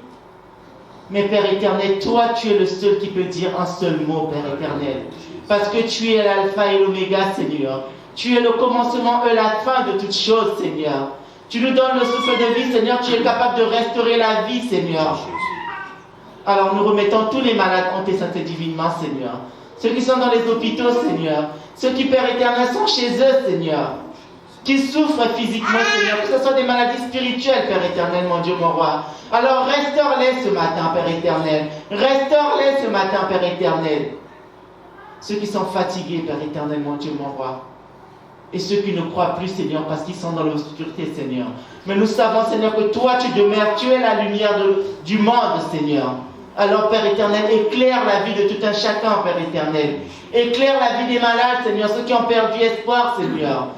Mais Père éternel, toi, tu es le seul qui peut dire un seul mot, Père éternel. Parce que tu es l'alpha et l'oméga, Seigneur. Tu es le commencement et la fin de toutes choses, Seigneur. Tu nous donnes le souffle de vie, Seigneur. Tu es capable de restaurer la vie, Seigneur. Alors nous remettons tous les malades en tes saintes divinement, Seigneur. Ceux qui sont dans les hôpitaux, Seigneur. Ceux qui, Père éternel, sont chez eux, Seigneur. Qui souffrent physiquement, Seigneur. Que ce soit des maladies spirituelles, Père éternel, mon Dieu, mon roi. Alors restaure-les ce matin, Père éternel. Restaure-les ce matin, Père éternel. Ceux qui sont fatigués, Père éternel, mon Dieu, mon roi. Et ceux qui ne croient plus, Seigneur, parce qu'ils sont dans l'obscurité, Seigneur. Mais nous savons, Seigneur, que toi, tu demeures, tu es la lumière du monde, Seigneur. Alors, Père éternel, éclaire la vie de tout un chacun, Père éternel. Éclaire la vie des malades, Seigneur, ceux qui ont perdu espoir, Seigneur.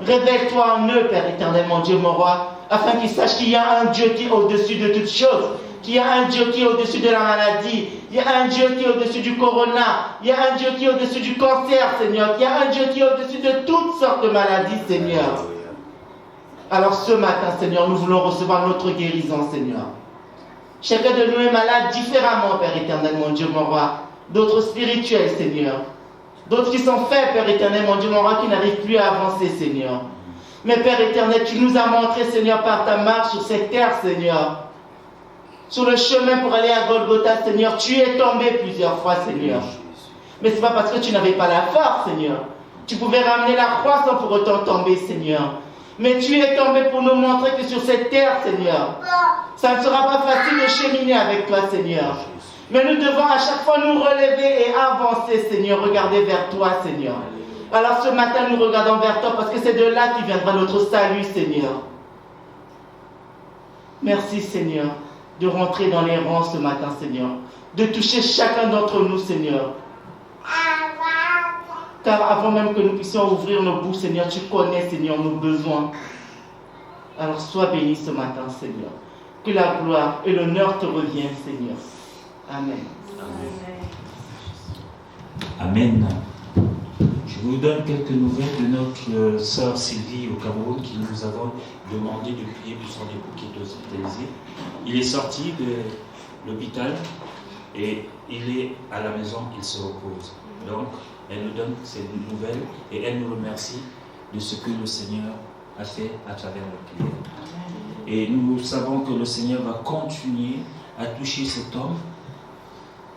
Révèle-toi en eux, Père éternel, mon Dieu, mon roi, afin qu'ils sachent qu'il y a un Dieu qui est au-dessus de toutes choses, qu'il y a un Dieu qui est au-dessus de la maladie, il y a un Dieu qui est au-dessus du corona, il y a un Dieu qui est au-dessus du cancer, Seigneur, il y a un Dieu qui est au-dessus de toutes sortes de maladies, Seigneur. Alors ce matin, Seigneur, nous voulons recevoir notre guérison, Seigneur. Chacun de nous est malade différemment, Père éternel, mon Dieu, mon roi. D'autres spirituels, Seigneur. D'autres qui sont faibles, Père éternel, mon Dieu, mon roi, qui n'arrivent plus à avancer, Seigneur. Mais Père éternel, tu nous as montré, Seigneur, par ta marche sur cette terre, Seigneur. Sur le chemin pour aller à Golgotha, Seigneur, tu es tombé plusieurs fois, Seigneur. Mais ce n'est pas parce que tu n'avais pas la force, Seigneur. Tu pouvais ramener la croix sans pour autant tomber, Seigneur. Mais tu es tombé pour nous montrer que sur cette terre, Seigneur, ça ne sera pas facile de cheminer avec toi, Seigneur. Mais nous devons à chaque fois nous relever et avancer, Seigneur, regarder vers toi, Seigneur. Alors ce matin, nous regardons vers toi parce que c'est de là qui viendra notre salut, Seigneur. Merci, Seigneur, de rentrer dans les rangs ce matin, Seigneur. De toucher chacun d'entre nous, Seigneur. Car avant même que nous puissions ouvrir nos bouches, Seigneur, tu connais, Seigneur, nos besoins. Alors sois béni ce matin, Seigneur. Que la gloire et l'honneur te reviennent, Seigneur. Amen. Amen. Je vous donne quelques nouvelles de notre sœur Sylvie au Cameroun qui nous avons demandé de prier pour son époux qui est hospitalisé. Il est sorti de l'hôpital et il est à la maison, il se repose. Donc, elle nous donne ces nouvelles et elle nous remercie de ce que le Seigneur a fait à travers la prière. Et nous savons que le Seigneur va continuer à toucher cet homme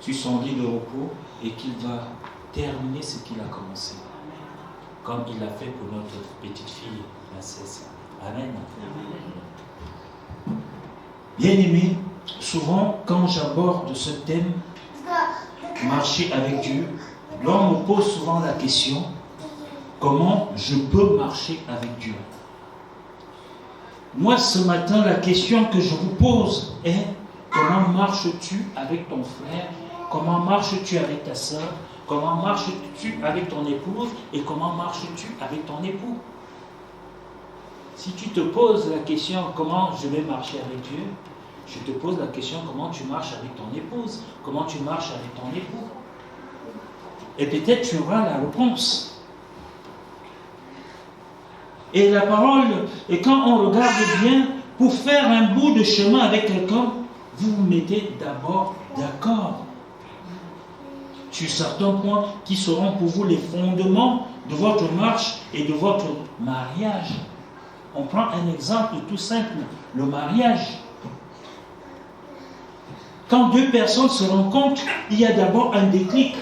sur son lit de repos et qu'il va terminer ce qu'il a commencé, comme il l'a fait pour notre petite fille, la Cesse. Amen. Bien-aimés, souvent quand j'aborde ce thème, marcher avec Dieu, l'on me pose souvent la question, comment je peux marcher avec Dieu? Moi, ce matin, la question que je vous pose est, comment marches-tu avec ton frère? Comment marches-tu avec ta soeur? Comment marches-tu avec ton épouse? Et comment marches-tu avec ton époux? Si tu te poses la question, comment je vais marcher avec Dieu? Je te pose la question, comment tu marches avec ton épouse? Comment tu marches avec ton époux? Et peut-être tu auras la réponse. Et la parole, et quand on regarde bien, pour faire un bout de chemin avec quelqu'un, vous vous mettez d'abord d'accord sur certains points qui seront pour vous les fondements de votre marche et de votre mariage. On prend un exemple tout simple, le mariage. Quand deux personnes se rencontrent, il y a d'abord un déclic.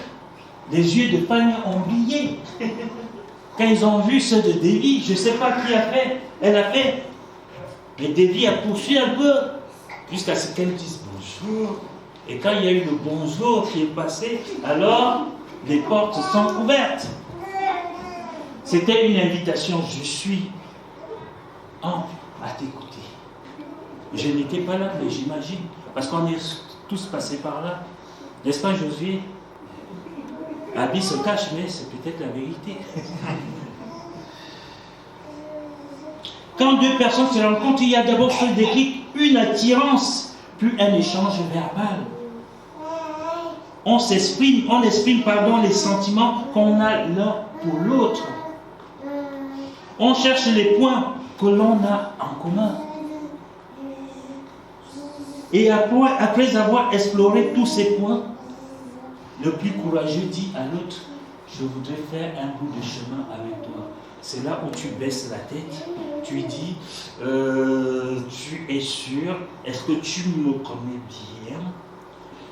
Les yeux de Fanny ont brillé. Quand ils ont vu ceux de Davy, je ne sais pas qui a fait, elle a fait. Mais Davy a poussé un peu, jusqu'à ce qu'elle dise bonjour. Et quand il y a eu le bonjour qui est passé, alors les portes sont ouvertes. C'était une invitation, je suis à t'écouter. Je n'étais pas là, mais j'imagine, parce qu'on est tous passés par là. N'est-ce pas, Josué? Abby se cache, mais c'est peut-être la vérité. Quand deux personnes se rencontrent, il y a d'abord ce déclic, une attirance, puis un échange verbal. On exprime les sentiments qu'on a l'un pour l'autre. On cherche les points que l'on a en commun. Et après avoir exploré tous ces points, le plus courageux dit à l'autre, je voudrais faire un bout de chemin avec toi. C'est là où tu baisses la tête, tu dis, tu es sûr, est-ce que tu me connais bien?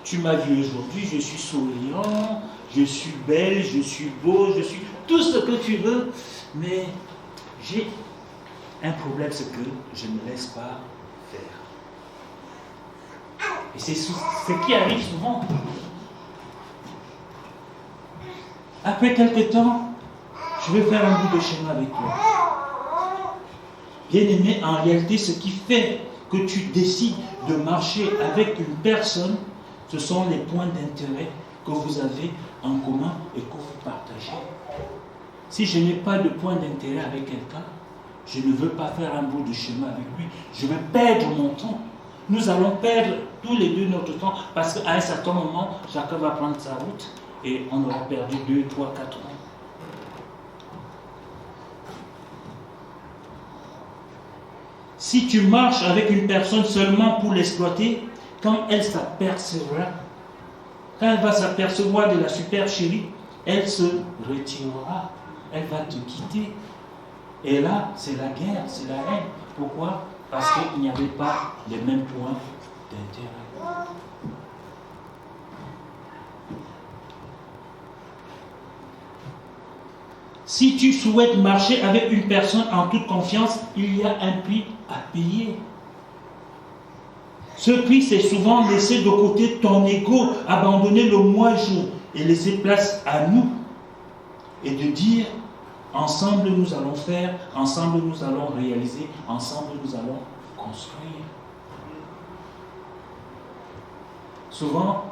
Tu m'as vu aujourd'hui, je suis souriant, je suis belle, je suis beau, je suis tout ce que tu veux, mais j'ai un problème, c'est que je ne me laisse pas faire. Et c'est ce qui arrive souvent. Après quelques temps, je vais faire un bout de chemin avec toi. Bien-aimé, en réalité, ce qui fait que tu décides de marcher avec une personne, ce sont les points d'intérêt que vous avez en commun et que vous partagez. Si je n'ai pas de point d'intérêt avec quelqu'un, je ne veux pas faire un bout de chemin avec lui. Je vais perdre mon temps. Nous allons perdre tous les deux notre temps parce qu'à un certain moment, chacun va prendre sa route et on aura perdu 2, 3, 4 ans. Si tu marches avec une personne seulement pour l'exploiter, quand elle s'apercevra, quand elle va s'apercevoir de la super chérie, elle se retirera, elle va te quitter. Et là, c'est la guerre, c'est la haine. Pourquoi? Parce qu'il n'y avait pas les mêmes points d'intérêt. Si tu souhaites marcher avec une personne en toute confiance, il y a un prix à payer. Ce prix, c'est souvent laisser de côté ton ego, abandonner le moi-je et laisser place à nous. Et de dire, ensemble nous allons faire, ensemble nous allons réaliser, ensemble nous allons construire. Souvent,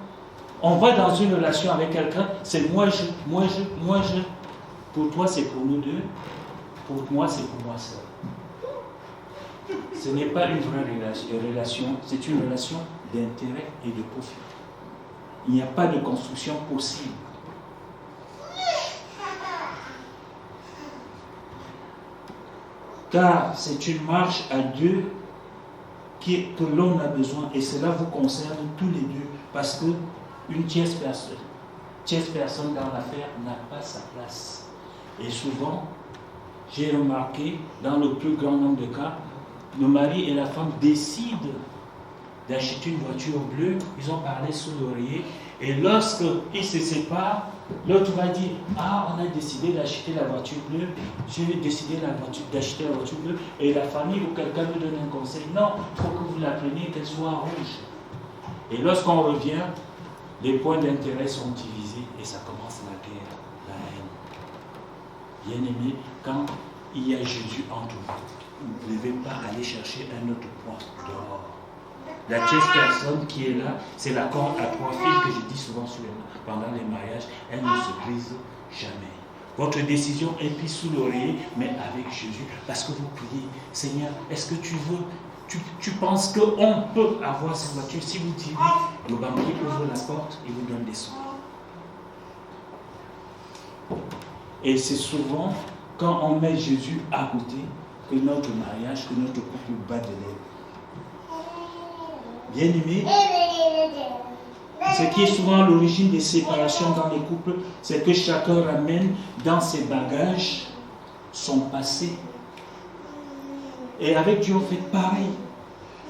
on va dans une relation avec quelqu'un, c'est moi-je. Pour toi, c'est pour nous deux. Pour moi, c'est pour moi seul. Ce n'est pas une vraie relation, c'est une relation d'intérêt et de profit. Il n'y a pas de construction possible. Car c'est une marche à deux que l'on a besoin, et cela vous concerne tous les deux, parce qu'une tierce personne dans l'affaire n'a pas sa place. Et souvent, j'ai remarqué, dans le plus grand nombre de cas, le mari et la femme décident d'acheter une voiture bleue, ils ont parlé sous l'oreiller, et lorsqu'ils se séparent, l'autre va dire, ah, on a décidé d'acheter la voiture bleue, j'ai décidé d'acheter la voiture bleue, et la famille ou quelqu'un me donne un conseil, non, il faut que vous la preniez, qu'elle soit rouge. Et lorsqu'on revient, les points d'intérêt sont divisés, et ça commence la guerre, la haine. Bien-aimé, quand il y a Jésus entre vous, vous ne devez pas aller chercher un autre point dehors. La tierce personne qui est là, c'est la corde à 3 fils que je dis souvent pendant les mariages, elle ne se brise jamais. Votre décision est prise sous l'oreiller, mais avec Jésus, parce que vous priez, Seigneur, est-ce que tu veux, tu penses qu'on peut avoir cette voiture? Si vous dites oui, le banquier ouvre la porte et vous donne des sous. Et c'est souvent quand on met Jésus à côté que notre mariage, que notre couple bat de l'aile. Bien-aimé, ce qui est souvent l'origine des séparations dans les couples, c'est que chacun ramène dans ses bagages son passé. Et avec Dieu, on fait pareil.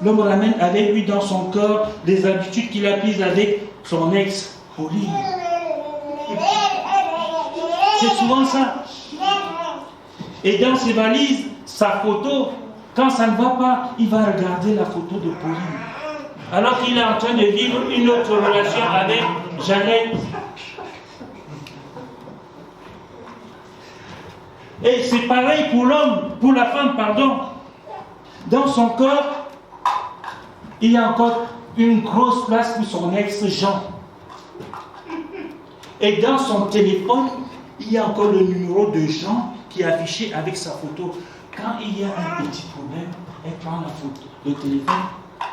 L'homme ramène avec lui dans son corps les habitudes qu'il a prises avec son ex, Pauline. C'est souvent ça. Et dans ses valises, sa photo, quand ça ne va pas, il va regarder la photo de Pauline. Alors qu'il est en train de vivre une autre relation avec Jeannette. Et c'est pareil pour l'homme, pour la femme, pardon. Dans son corps, il y a encore une grosse place pour son ex-Jean. Et dans son téléphone, il y a encore le numéro de Jean qui est affiché avec sa photo. Quand il y a un petit problème, elle prend la photo, le téléphone.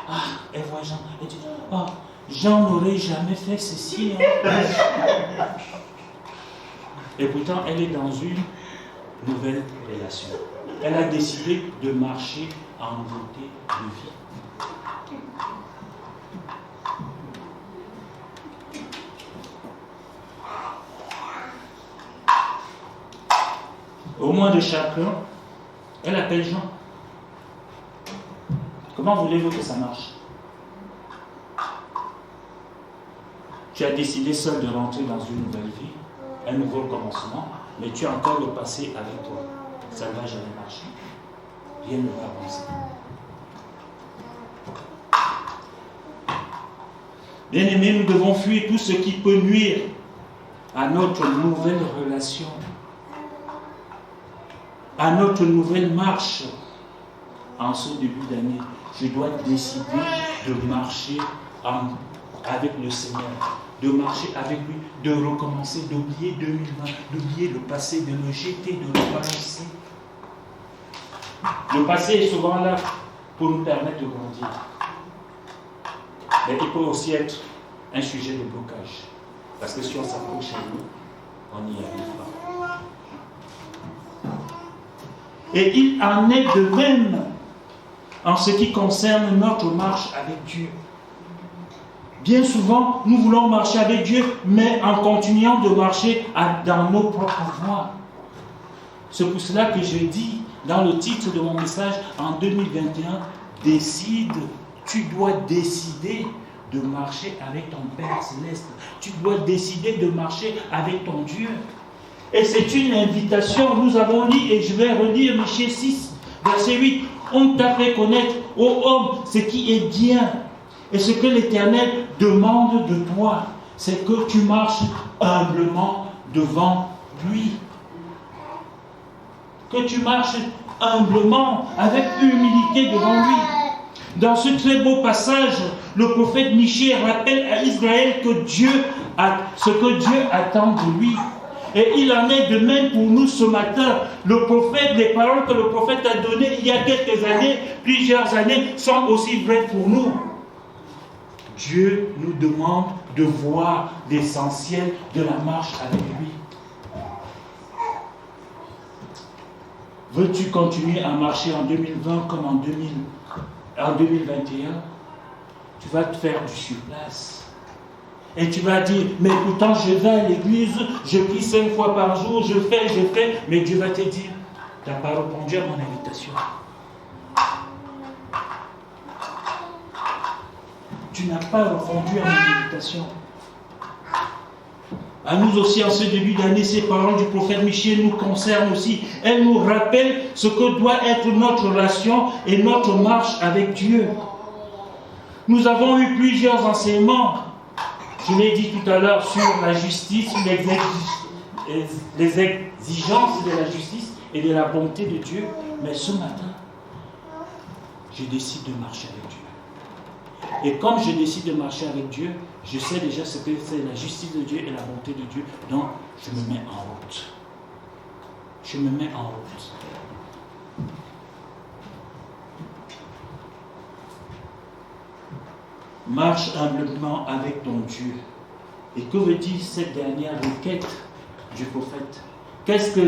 Ah, elle voit Jean, elle dit, oh, Jean n'aurait jamais fait ceci. Hein. Et pourtant, elle est dans une nouvelle relation. Elle a décidé de marcher en beauté de vie. au moins de chacun, elle appelle Jean. Comment voulez-vous que ça marche? Tu as décidé seul de rentrer dans une nouvelle vie, un nouveau commencement, mais tu as encore le passé avec toi. Ça ne va jamais marcher. Rien ne va avancer. Bien-aimés, nous devons fuir tout ce qui peut nuire à notre nouvelle relation, à notre nouvelle marche. En ce début d'année, je dois décider de marcher avec le Seigneur, de marcher avec lui, de recommencer, d'oublier 2020, d'oublier le passé, de le jeter, de le balancer. Le passé est souvent là pour nous permettre de grandir. Mais il peut aussi être un sujet de blocage. Parce que si on s'approche à lui, on n'y arrive pas. Et il en est de même en ce qui concerne notre marche avec Dieu. Bien souvent, nous voulons marcher avec Dieu, mais en continuant de marcher dans nos propres voies. C'est pour cela que je dis dans le titre de mon message, en 2021, décide, tu dois décider de marcher avec ton Père Céleste. Tu dois décider de marcher avec ton Dieu. Et c'est une invitation, nous avons lu, et je vais relire Michée 6, verset 8. On t'a fait connaître, ô homme, ce qui est bien. Et ce que l'Éternel demande de toi, c'est que tu marches humblement devant lui. Que tu marches humblement, avec humilité devant lui. Dans ce très beau passage, le prophète Michée rappelle à Israël ce que Dieu attend de lui. Et il en est de même pour nous ce matin. Les paroles que le prophète a données il y a quelques années, plusieurs années, sont aussi vraies pour nous. Dieu nous demande de voir l'essentiel de la marche avec lui. Veux-tu continuer à marcher en 2020 comme en 2021? Tu vas te faire du surplace. Et tu vas dire, mais pourtant je vais à l'église, je prie 5 fois par jour, je fais, mais Dieu va te dire, tu n'as pas répondu à mon invitation. Tu n'as pas répondu à mon invitation. À nous aussi, en ce début d'année, ces paroles du prophète Michée nous concernent aussi. Elles nous rappellent ce que doit être notre relation et notre marche avec Dieu. Nous avons eu plusieurs enseignements. Je l'ai dit tout à l'heure sur la justice, les exigences de la justice et de la bonté de Dieu. Mais ce matin, je décide de marcher avec Dieu. Et comme je décide de marcher avec Dieu, je sais déjà ce que c'est la justice de Dieu et la bonté de Dieu. Donc, je me mets en route. Je me mets en route. Marche humblement avec ton Dieu. Et que veut dire cette dernière requête du prophète? Qu'est-ce que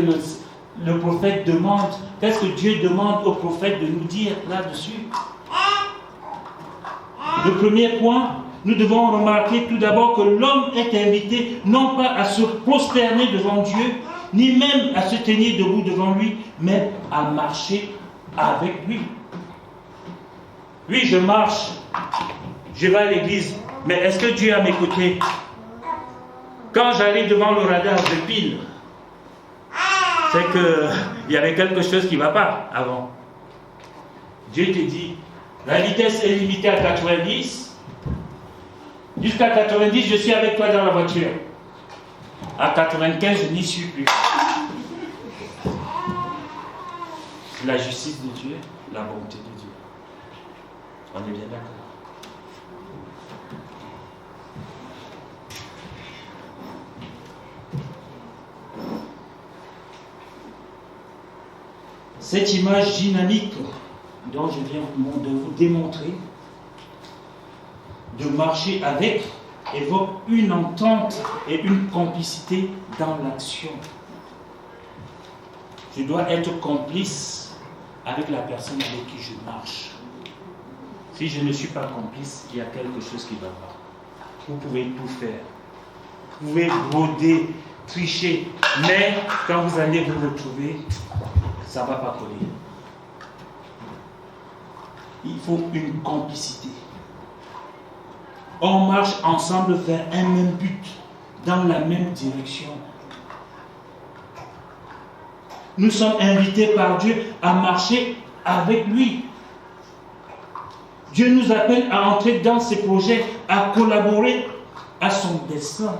le prophète demande? Qu'est-ce que Dieu demande au prophète de nous dire là-dessus? Le premier point, nous devons remarquer tout d'abord que l'homme est invité non pas à se prosterner devant Dieu, ni même à se tenir debout devant lui, mais à marcher avec lui. Oui, je marche. Je vais à l'église, mais est-ce que Dieu est à mes côtés? Quand j'arrive devant le radar, je pile. C'est qu'il y avait quelque chose qui ne va pas avant. Dieu te dit, la vitesse est limitée à 90. Jusqu'à 90, je suis avec toi dans la voiture. À 95, je n'y suis plus. La justice de Dieu, la bonté de Dieu. On est bien d'accord. Cette image dynamique dont je viens de vous démontrer, de marcher avec, évoque une entente et une complicité dans l'action. Je dois être complice avec la personne avec qui je marche. Si je ne suis pas complice, il y a quelque chose qui ne va pas. Vous pouvez tout faire. Vous pouvez broder tricher. Mais quand vous allez vous retrouver, ça ne va pas coller. Il faut une complicité. On marche ensemble vers un même but, dans la même direction. Nous sommes invités par Dieu à marcher avec lui. Dieu nous appelle à entrer dans ses projets, à collaborer à son destin.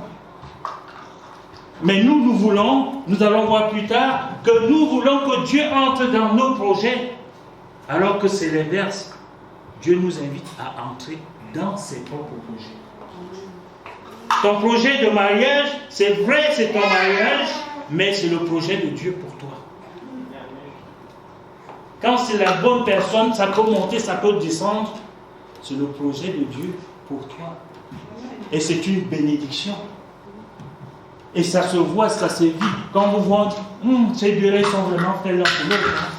Mais nous allons voir plus tard, que nous voulons que Dieu entre dans nos projets, alors que c'est l'inverse. Dieu nous invite à entrer dans ses propres projets. Ton projet de mariage, c'est vrai, c'est ton mariage, mais c'est le projet de Dieu pour toi. Quand c'est la bonne personne, ça peut monter, ça peut descendre. C'est le projet de Dieu pour toi. Et c'est une bénédiction. Et ça se voit, ça se vit. Quand vous voyez, ces deux-là, ils sont vraiment faits l'un pour l'autre.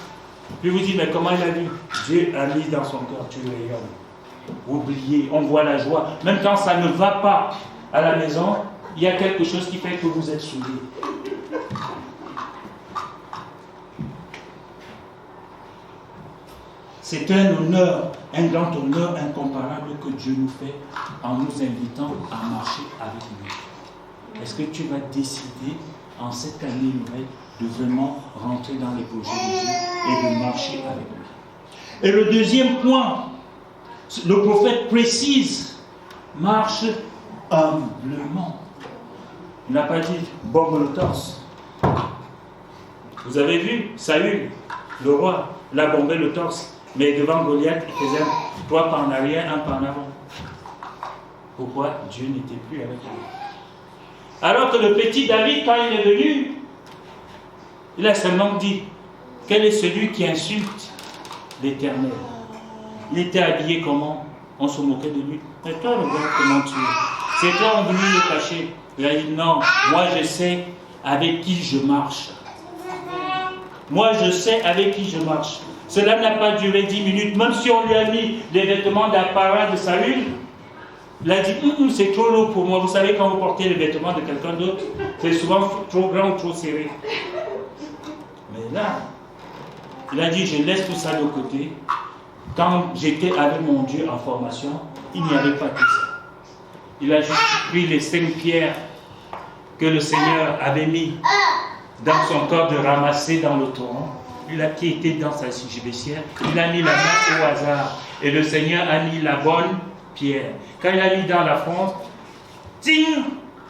Puis vous dites, mais comment il a dit? Dieu a mis dans son cœur, tu rayonnes. Oubliez, on voit la joie. Même quand ça ne va pas à la maison, il y a quelque chose qui fait que vous êtes soudés. C'est un honneur, un grand honneur incomparable que Dieu nous fait en nous invitant à marcher avec lui. Est-ce que tu vas décider en cette année nouvelle de vraiment rentrer dans les projets de Dieu et de marcher avec lui? Et le deuxième point, le prophète précise, marche humblement. Il n'a pas dit bombe le torse. Vous avez vu, Saül, le roi, l'a bombé le torse. Mais devant Goliath, il faisait 3 pas en arrière, 1 pas en avant. Pourquoi? Dieu n'était plus avec lui. Alors que le petit David, quand il est venu, il a seulement dit, quel est celui qui insulte l'Éternel? Il était habillé comment? On se moquait de lui. Mais toi, regarde comment tu es. C'est toi, on voulait le cacher. Il a dit, non, moi je sais avec qui je marche. Moi je sais avec qui je marche. Cela n'a pas duré 10 minutes. Même si on lui a mis les vêtements d'apparat de Saül, il a dit, c'est trop lourd pour moi. Vous savez, quand vous portez les vêtements de quelqu'un d'autre, c'est souvent trop grand ou trop serré. Mais là, il a dit, je laisse tout ça de côté. Quand j'étais avec mon Dieu en formation, il n'y avait pas tout ça. Il a juste pris les 5 pierres que le Seigneur avait mis dans son corps de ramasser dans le torrent. Il a qui était dans sa vestiaire, il a mis la main au hasard. Et le Seigneur a mis la bonne pierre. Quand il a mis dans la fronde, ting,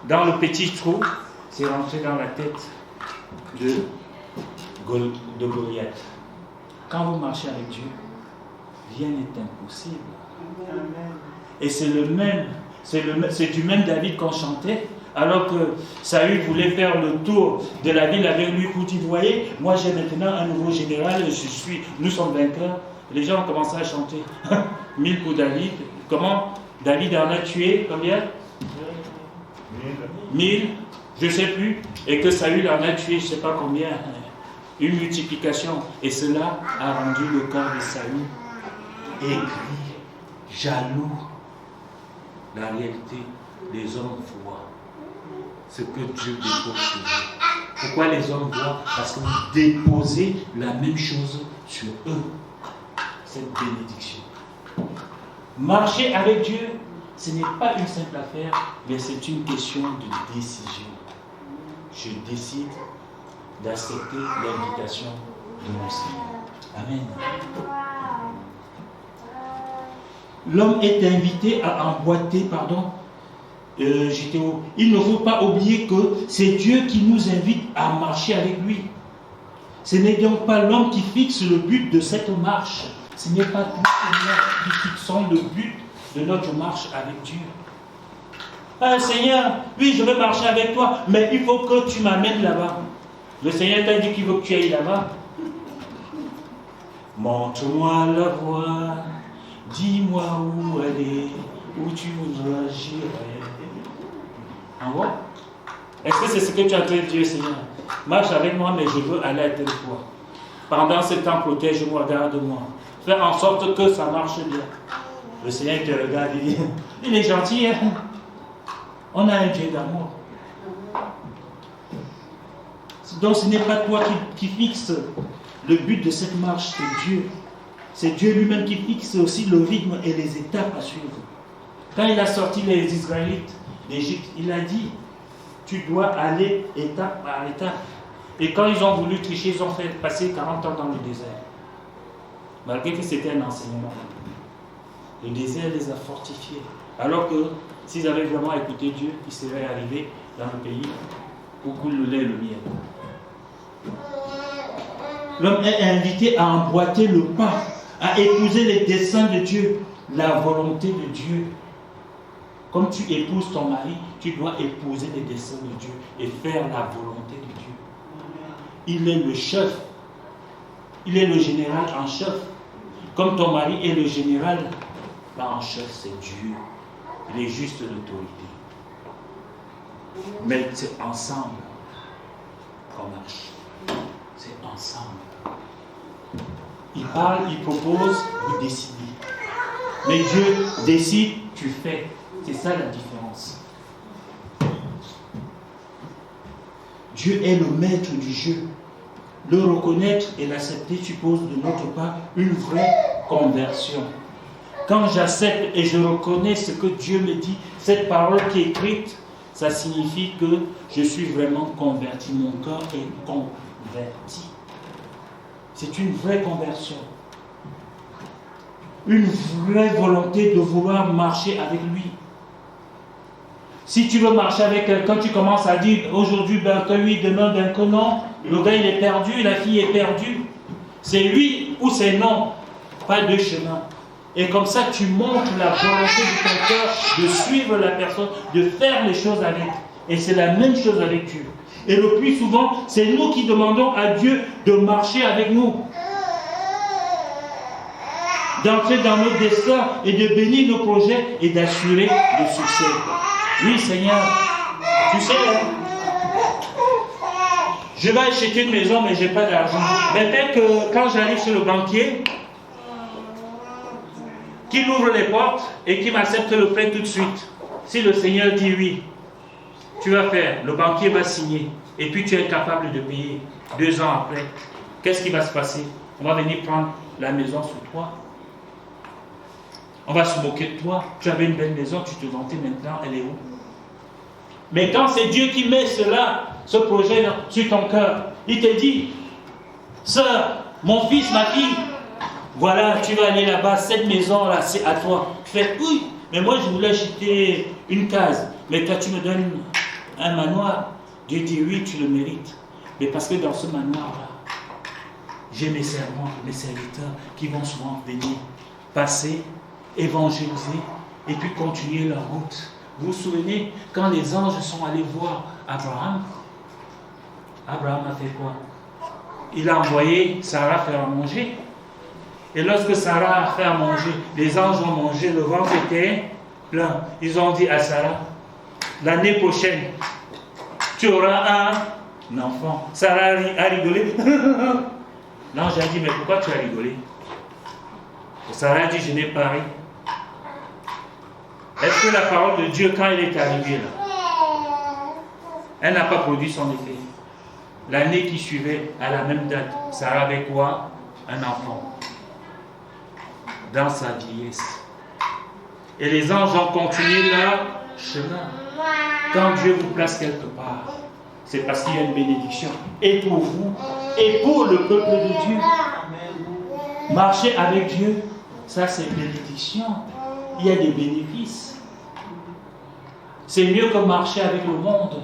dans le petit trou, c'est rentré dans la tête de Goliath. Quand vous marchez avec Dieu, rien n'est impossible. Et c'est du même David qu'on chantait. Alors que Saül voulait faire le tour de la ville avec lui pour dire, vous voyez, moi j'ai maintenant un nouveau général, nous sommes vainqueurs. Les gens ont commencé à chanter. 1000 pour David. Comment? David en a tué combien? 1000, je ne sais plus. Et que Saül en a tué je ne sais pas combien. Une multiplication. Et cela a rendu le corps de Saül aigri, jaloux. La réalité, les hommes voient ce que Dieu dépose sur vous. Pourquoi les hommes voient? Parce que vous déposez la même chose sur eux. Cette bénédiction. Marcher avec Dieu, ce n'est pas une simple affaire, mais c'est une question de décision. Je décide d'accepter l'invitation de mon Seigneur. Amen. L'homme est invité à emboîter, il ne faut pas oublier que c'est Dieu qui nous invite à marcher avec lui. Ce n'est donc pas l'homme qui fixe le but de cette marche. Ce n'est pas nous qui fixons le but de notre marche avec Dieu. Ah Seigneur, oui, je veux marcher avec toi, mais il faut que tu m'amènes là-bas. Le Seigneur t'a dit qu'il veut que tu ailles là-bas. Montre-moi la voie, dis-moi où aller, où tu voudras j'irai. En gros, est-ce que c'est ce que tu as fait, Dieu Seigneur? Marche avec moi, mais je veux aller à telle fois. Pendant ce temps, protège-moi, garde-moi. Fais en sorte que ça marche bien. Le Seigneur te regarde et dit, il est gentil, hein? On a un Dieu d'amour. Donc ce n'est pas toi qui fixe le but de cette marche, c'est Dieu. C'est Dieu lui-même qui fixe aussi le rythme et les étapes à suivre. Quand il a sorti les Israélites d'Égypte, il a dit, tu dois aller étape par étape. Et quand ils ont voulu tricher, ils ont fait passer 40 ans dans le désert. Malgré que c'était un enseignement. Le désert les a fortifiés. Alors que s'ils avaient vraiment écouté Dieu, ils seraient arrivés dans le pays où coule le lait et le miel. L'homme est invité à emboîter le pas, à épouser les desseins de Dieu, la volonté de Dieu. Comme tu épouses ton mari, tu dois épouser les desseins de Dieu et faire la volonté de Dieu. Il est le chef. Il est le général en chef. Comme ton mari est le général, là en chef, c'est Dieu. Il est juste l'autorité. Mais c'est ensemble qu'on marche. C'est ensemble. Il parle, il propose, vous décidez. Mais Dieu décide, tu fais. C'est ça la différence. Dieu est le maître du jeu. Le reconnaître et l'accepter suppose de notre part une vraie conversion. Quand j'accepte et je reconnais ce que Dieu me dit, cette parole qui est écrite, ça signifie que je suis vraiment converti. Mon cœur est converti. C'est une vraie conversion. Une vraie volonté de vouloir marcher avec lui. Si tu veux marcher avec quelqu'un, tu commences à dire aujourd'hui ben que oui, demain ben que non. Le gars il est perdu, la fille est perdue. C'est oui ou c'est non. Pas deux chemins. Et comme ça, tu montres la volonté de ton cœur de suivre la personne, de faire les choses avec. Et c'est la même chose avec Dieu. Et le plus souvent, c'est nous qui demandons à Dieu de marcher avec nous. D'entrer dans nos destins et de bénir nos projets et d'assurer le succès. Oui, Seigneur, tu sais, je vais acheter une maison, mais je n'ai pas d'argent. Mais peut-être que quand j'arrive chez le banquier, qu'il ouvre les portes et qu'il m'accepte le prêt tout de suite. Si le Seigneur dit oui, tu vas faire, le banquier va signer, et puis tu es capable de payer 2 ans après, qu'est-ce qui va se passer? On va venir prendre la maison sur toi. On va se moquer de toi. Tu avais une belle maison, tu te vantais maintenant, elle est où? Mais quand c'est Dieu qui met cela, ce projet sur ton cœur, il te dit, sœur, mon fils, ma fille, voilà, tu vas aller là-bas, cette maison-là, c'est à toi. Tu fais, oui, mais moi je voulais acheter une case, mais toi tu me donnes un manoir. Dieu dit, oui, tu le mérites. Mais parce que dans ce manoir-là, j'ai mes servants, mes serviteurs qui vont souvent venir passer, évangéliser et puis continuer leur route. Vous vous souvenez, quand les anges sont allés voir Abraham, Abraham a fait quoi? Il a envoyé Sarah faire à manger. Et lorsque Sarah a fait à manger, les anges ont mangé, le ventre était plein. Ils ont dit à Sarah, l'année prochaine, tu auras un enfant. Sarah a rigolé. L'ange a dit, mais pourquoi tu as rigolé? Et Sarah a dit, je n'ai pas ri. Est-ce que la parole de Dieu, quand elle est arrivée là, elle n'a pas produit son effet? L'année qui suivait, à la même date, Sarah avait quoi? Un enfant. Dans sa vieillesse. Et les anges ont continué leur chemin. Quand Dieu vous place quelque part, c'est parce qu'il y a une bénédiction. Et pour vous, et pour le peuple de Dieu. Marcher avec Dieu, ça c'est une bénédiction. Il y a des bénéfices. C'est mieux que marcher avec le monde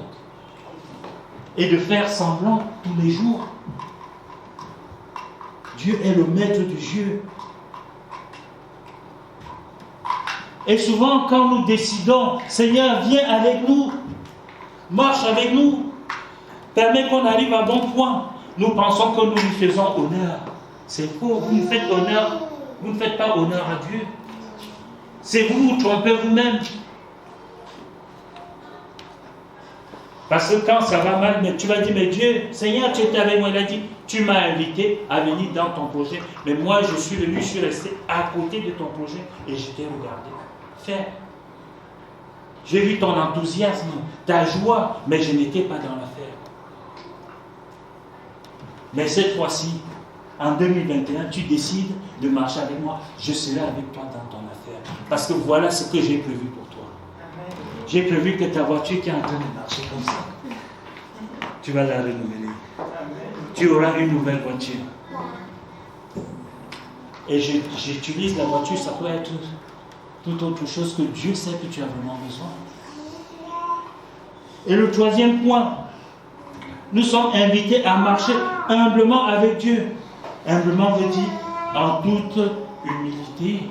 et de faire semblant tous les jours. Dieu est le maître du jeu. Et souvent, quand nous décidons, Seigneur, viens avec nous, marche avec nous, permets qu'on arrive à bon point, nous pensons que nous lui faisons honneur. C'est faux, vous ne faites honneur, vous ne faites pas honneur à Dieu. C'est vous trompez vous-même. Parce que quand ça va mal, mais tu vas dire, mais Dieu, Seigneur, tu étais avec moi. Il a dit, tu m'as invité à venir dans ton projet. Mais moi, je suis venu, je suis resté à côté de ton projet et je t'ai regardé faire. J'ai vu ton enthousiasme, ta joie, mais je n'étais pas dans l'affaire. Mais cette fois-ci, en 2021, tu décides de marcher avec moi. Je serai avec toi dans ton affaire. Parce que voilà ce que j'ai prévu pour toi. J'ai prévu que ta voiture qui est en train de marcher comme ça, tu vas la renouveler. Tu auras une nouvelle voiture. Et j'utilise la voiture, ça peut être toute autre chose que Dieu sait que tu as vraiment besoin. Et le troisième point, nous sommes invités à marcher humblement avec Dieu. Humblement veut dire en toute humilité.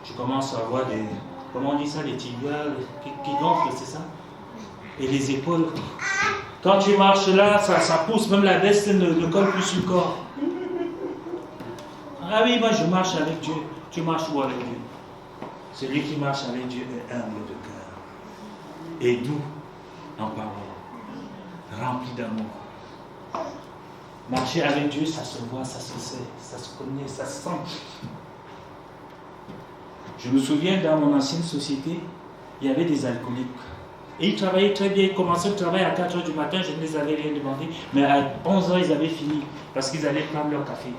Je commence à voir des, comment on dit ça, les tibias qui gonflent, c'est ça? Et les épaules. Quand tu marches là, ça pousse, même la veste ne colle plus sur le corps. Ah oui, moi je marche avec Dieu. Tu marches où avec Dieu? Celui qui marche avec Dieu est humble de cœur et doux en parole, rempli d'amour. Marcher avec Dieu, ça se voit, ça se sait, ça se connaît, ça se sent. Je me souviens, dans mon ancienne société, il y avait des alcooliques. Et ils travaillaient très bien, ils commençaient le travail à 4h du matin, je ne les avais rien demandé, mais à 11h, ils avaient fini, parce qu'ils allaient prendre leur café.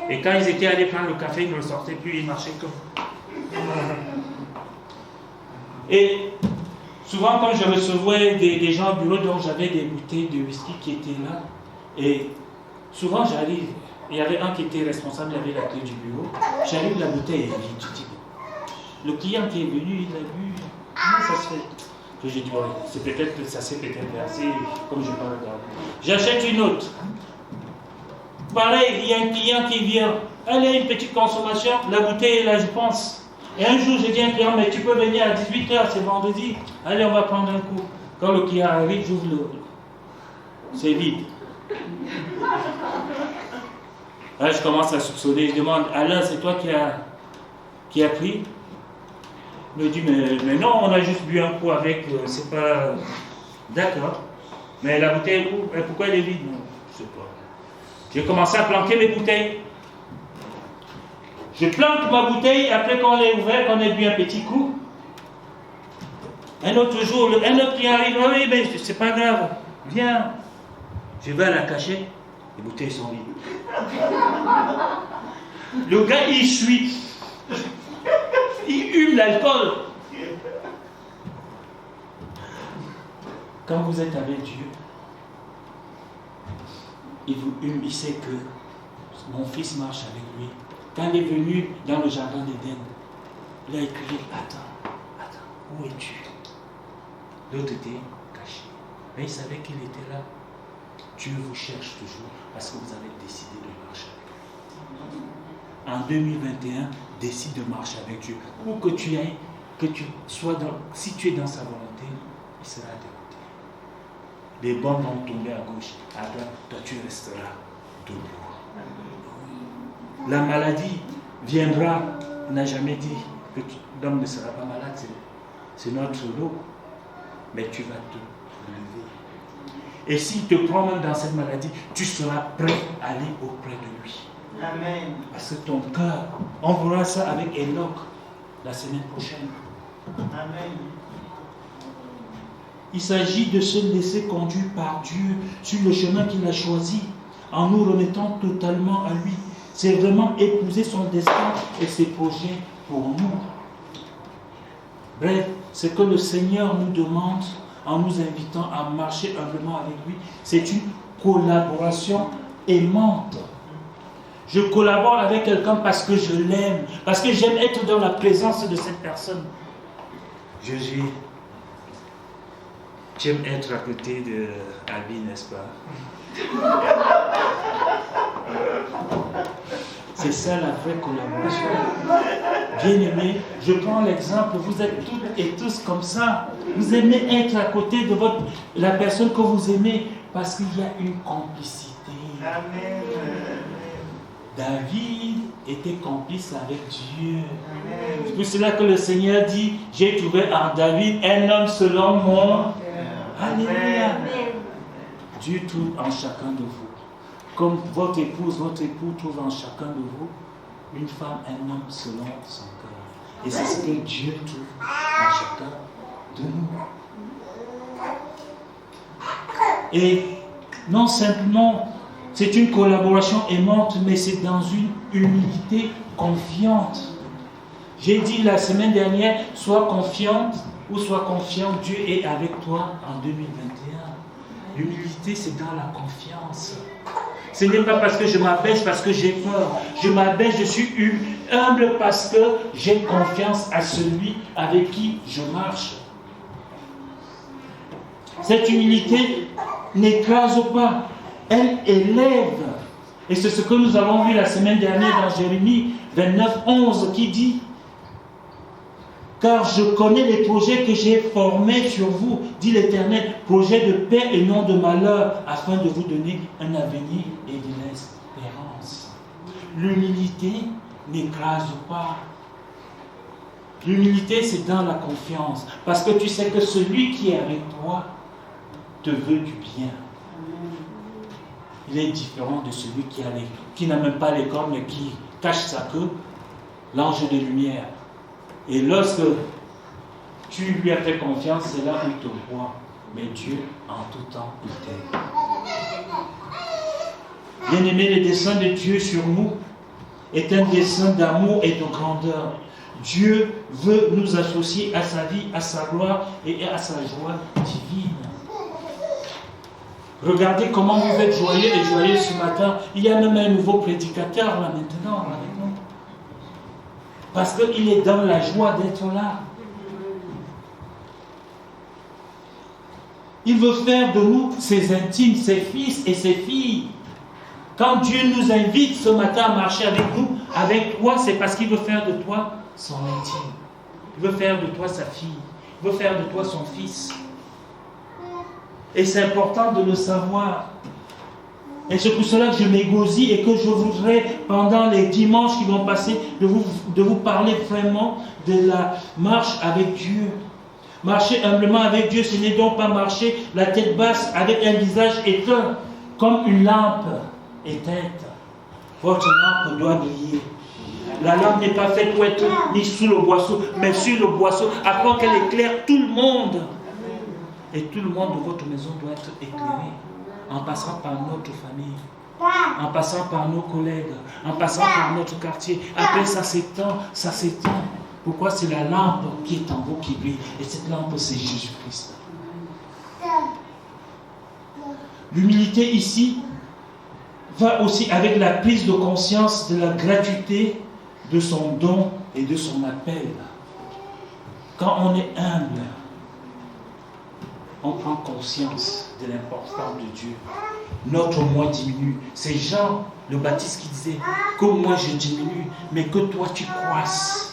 Et quand ils étaient allés prendre le café, ils ne ressortaient plus, ils marchaient comme... Et souvent, quand je recevais des gens au bureau, donc j'avais des bouteilles de whisky qui étaient là, et souvent j'arrive, il y avait un qui était responsable, il avait la clé du bureau, j'arrive, la bouteille est vide, je dis, le client qui est venu, il a bu, comment ça se fait? Que j'ai dit, ouais, c'est peut-être que ça s'est peut-être versé, comme je parle là. J'achète une autre. Pareil, il y a un client qui vient, elle a une petite consommation, la bouteille est là, je pense. Et un jour, j'ai dit à un client, mais tu peux venir à 18h, c'est vendredi. Allez, on va prendre un coup. Quand le client arrive, j'ouvre le... C'est vide. Là, je commence à soupçonner, je demande, Alain, c'est toi qui a pris? Il me dit, mais non, on a juste bu un coup avec, c'est pas... D'accord. Mais la bouteille, pourquoi elle est vide? Non, je sais pas. J'ai commencé à planquer mes bouteilles. Je planque ma bouteille, après qu'on l'ait ouverte, qu'on ait bu un petit coup. Un autre jour, un autre qui arrive, oui, mais c'est pas grave, viens. Je vais à la cacher, les bouteilles sont vides. Le gars, il suit. Il hume l'alcool. Quand vous êtes avec Dieu, il vous hume, il sait que mon fils marche avec lui. Quand il est venu dans le jardin d'Éden, il a écrit, attends, où es-tu? L'autre était caché. Mais il savait qu'il était là. Dieu vous cherche toujours parce que vous avez décidé de marcher avec lui. En 2021, décide de marcher avec Dieu. Où que tu ailles, que tu sois dans, si tu es dans sa volonté, il sera à tes côtés. Les bombes vont tomber à gauche, à droite, toi tu resteras debout. La maladie viendra, on n'a jamais dit que l'homme ne sera pas malade, c'est notre lot, mais tu vas te lever. Et s'il te prend même dans cette maladie, tu seras prêt à aller auprès de lui. Amen. Parce que ton cœur, on verra ça avec Enoch la semaine prochaine. Amen. Il s'agit de se laisser conduire par Dieu sur le chemin qu'il a choisi, en nous remettant totalement à lui. C'est vraiment épouser son destin et ses projets pour nous. Bref, ce que le Seigneur nous demande en nous invitant à marcher humblement avec lui, c'est une collaboration aimante. Je collabore avec quelqu'un parce que je l'aime, parce que j'aime être dans la présence de cette personne. Jésus, tu aimes être à côté de Abby, n'est-ce pas? C'est ça la vraie collaboration. Bien-aimés, je prends l'exemple, vous êtes toutes et tous comme ça. Vous aimez être à côté de la personne que vous aimez parce qu'il y a une complicité. Amen. David était complice avec Dieu. C'est pour cela que le Seigneur dit, j'ai trouvé en David un homme selon moi. Alléluia. Dieu trouve en chacun de vous. Comme votre épouse, votre époux trouve en chacun de vous une femme, un homme selon son cœur. Et c'est ce que Dieu trouve en chacun de nous. Et non simplement, c'est une collaboration aimante, mais c'est dans une humilité confiante. J'ai dit la semaine dernière, sois confiante ou sois confiant, Dieu est avec toi en 2021. L'humilité, c'est dans la confiance. Ce n'est pas parce que je m'abaisse, parce que j'ai peur. Je m'abaisse, je suis humble parce que j'ai confiance à celui avec qui je marche. Cette humilité n'écrase pas, elle élève. Et c'est ce que nous avons vu la semaine dernière dans Jérémie 29, 11 qui dit: car je connais les projets que j'ai formés sur vous, dit l'Éternel, projets de paix et non de malheur, afin de vous donner un avenir et de l'espérance. L'humilité n'écrase pas. L'humilité, c'est dans la confiance, parce que tu sais que celui qui est avec toi te veut du bien. Il est différent de celui qui n'a même pas les cornes, mais qui cache sa queue, l'ange de lumière. Et lorsque tu lui as fait confiance, c'est là où il te voit. Mais Dieu, en tout temps, il t'aime. Bien-aimé, le dessein de Dieu sur nous est un dessein d'amour et de grandeur. Dieu veut nous associer à sa vie, à sa gloire et à sa joie divine. Regardez comment vous êtes joyeux et joyeux ce matin. Il y a même un nouveau prédicateur là maintenant avec nous. Parce qu'il est dans la joie d'être là. Il veut faire de nous ses intimes, ses fils et ses filles. Quand Dieu nous invite ce matin à marcher avec nous, avec toi, c'est parce qu'il veut faire de toi son intime. Il veut faire de toi sa fille. Il veut faire de toi son fils. Et c'est important de le savoir. Et c'est pour cela que je m'égosille et que je voudrais, pendant les dimanches qui vont passer, de vous parler vraiment de la marche avec Dieu. Marcher humblement avec Dieu, ce n'est donc pas marcher la tête basse avec un visage éteint, comme une lampe éteinte. Votre lampe doit briller. La lampe n'est pas faite pour être mise sous le boisseau, mais sur le boisseau, afin qu'elle éclaire tout le monde. Et tout le monde de votre maison doit être éclairé, en passant par notre famille, en passant par nos collègues, en passant par notre quartier. Après, ça s'étend, ça s'étend. Pourquoi? C'est la lampe qui est en vous qui brille. Et cette lampe, c'est Jésus-Christ. L'humilité ici va aussi avec la prise de conscience de la gratuité de son don et de son appel. Quand on est humble, on prend conscience de l'importance de Dieu. Notre moi diminue. C'est Jean le Baptiste qui disait que moi je diminue, mais que toi tu croisses.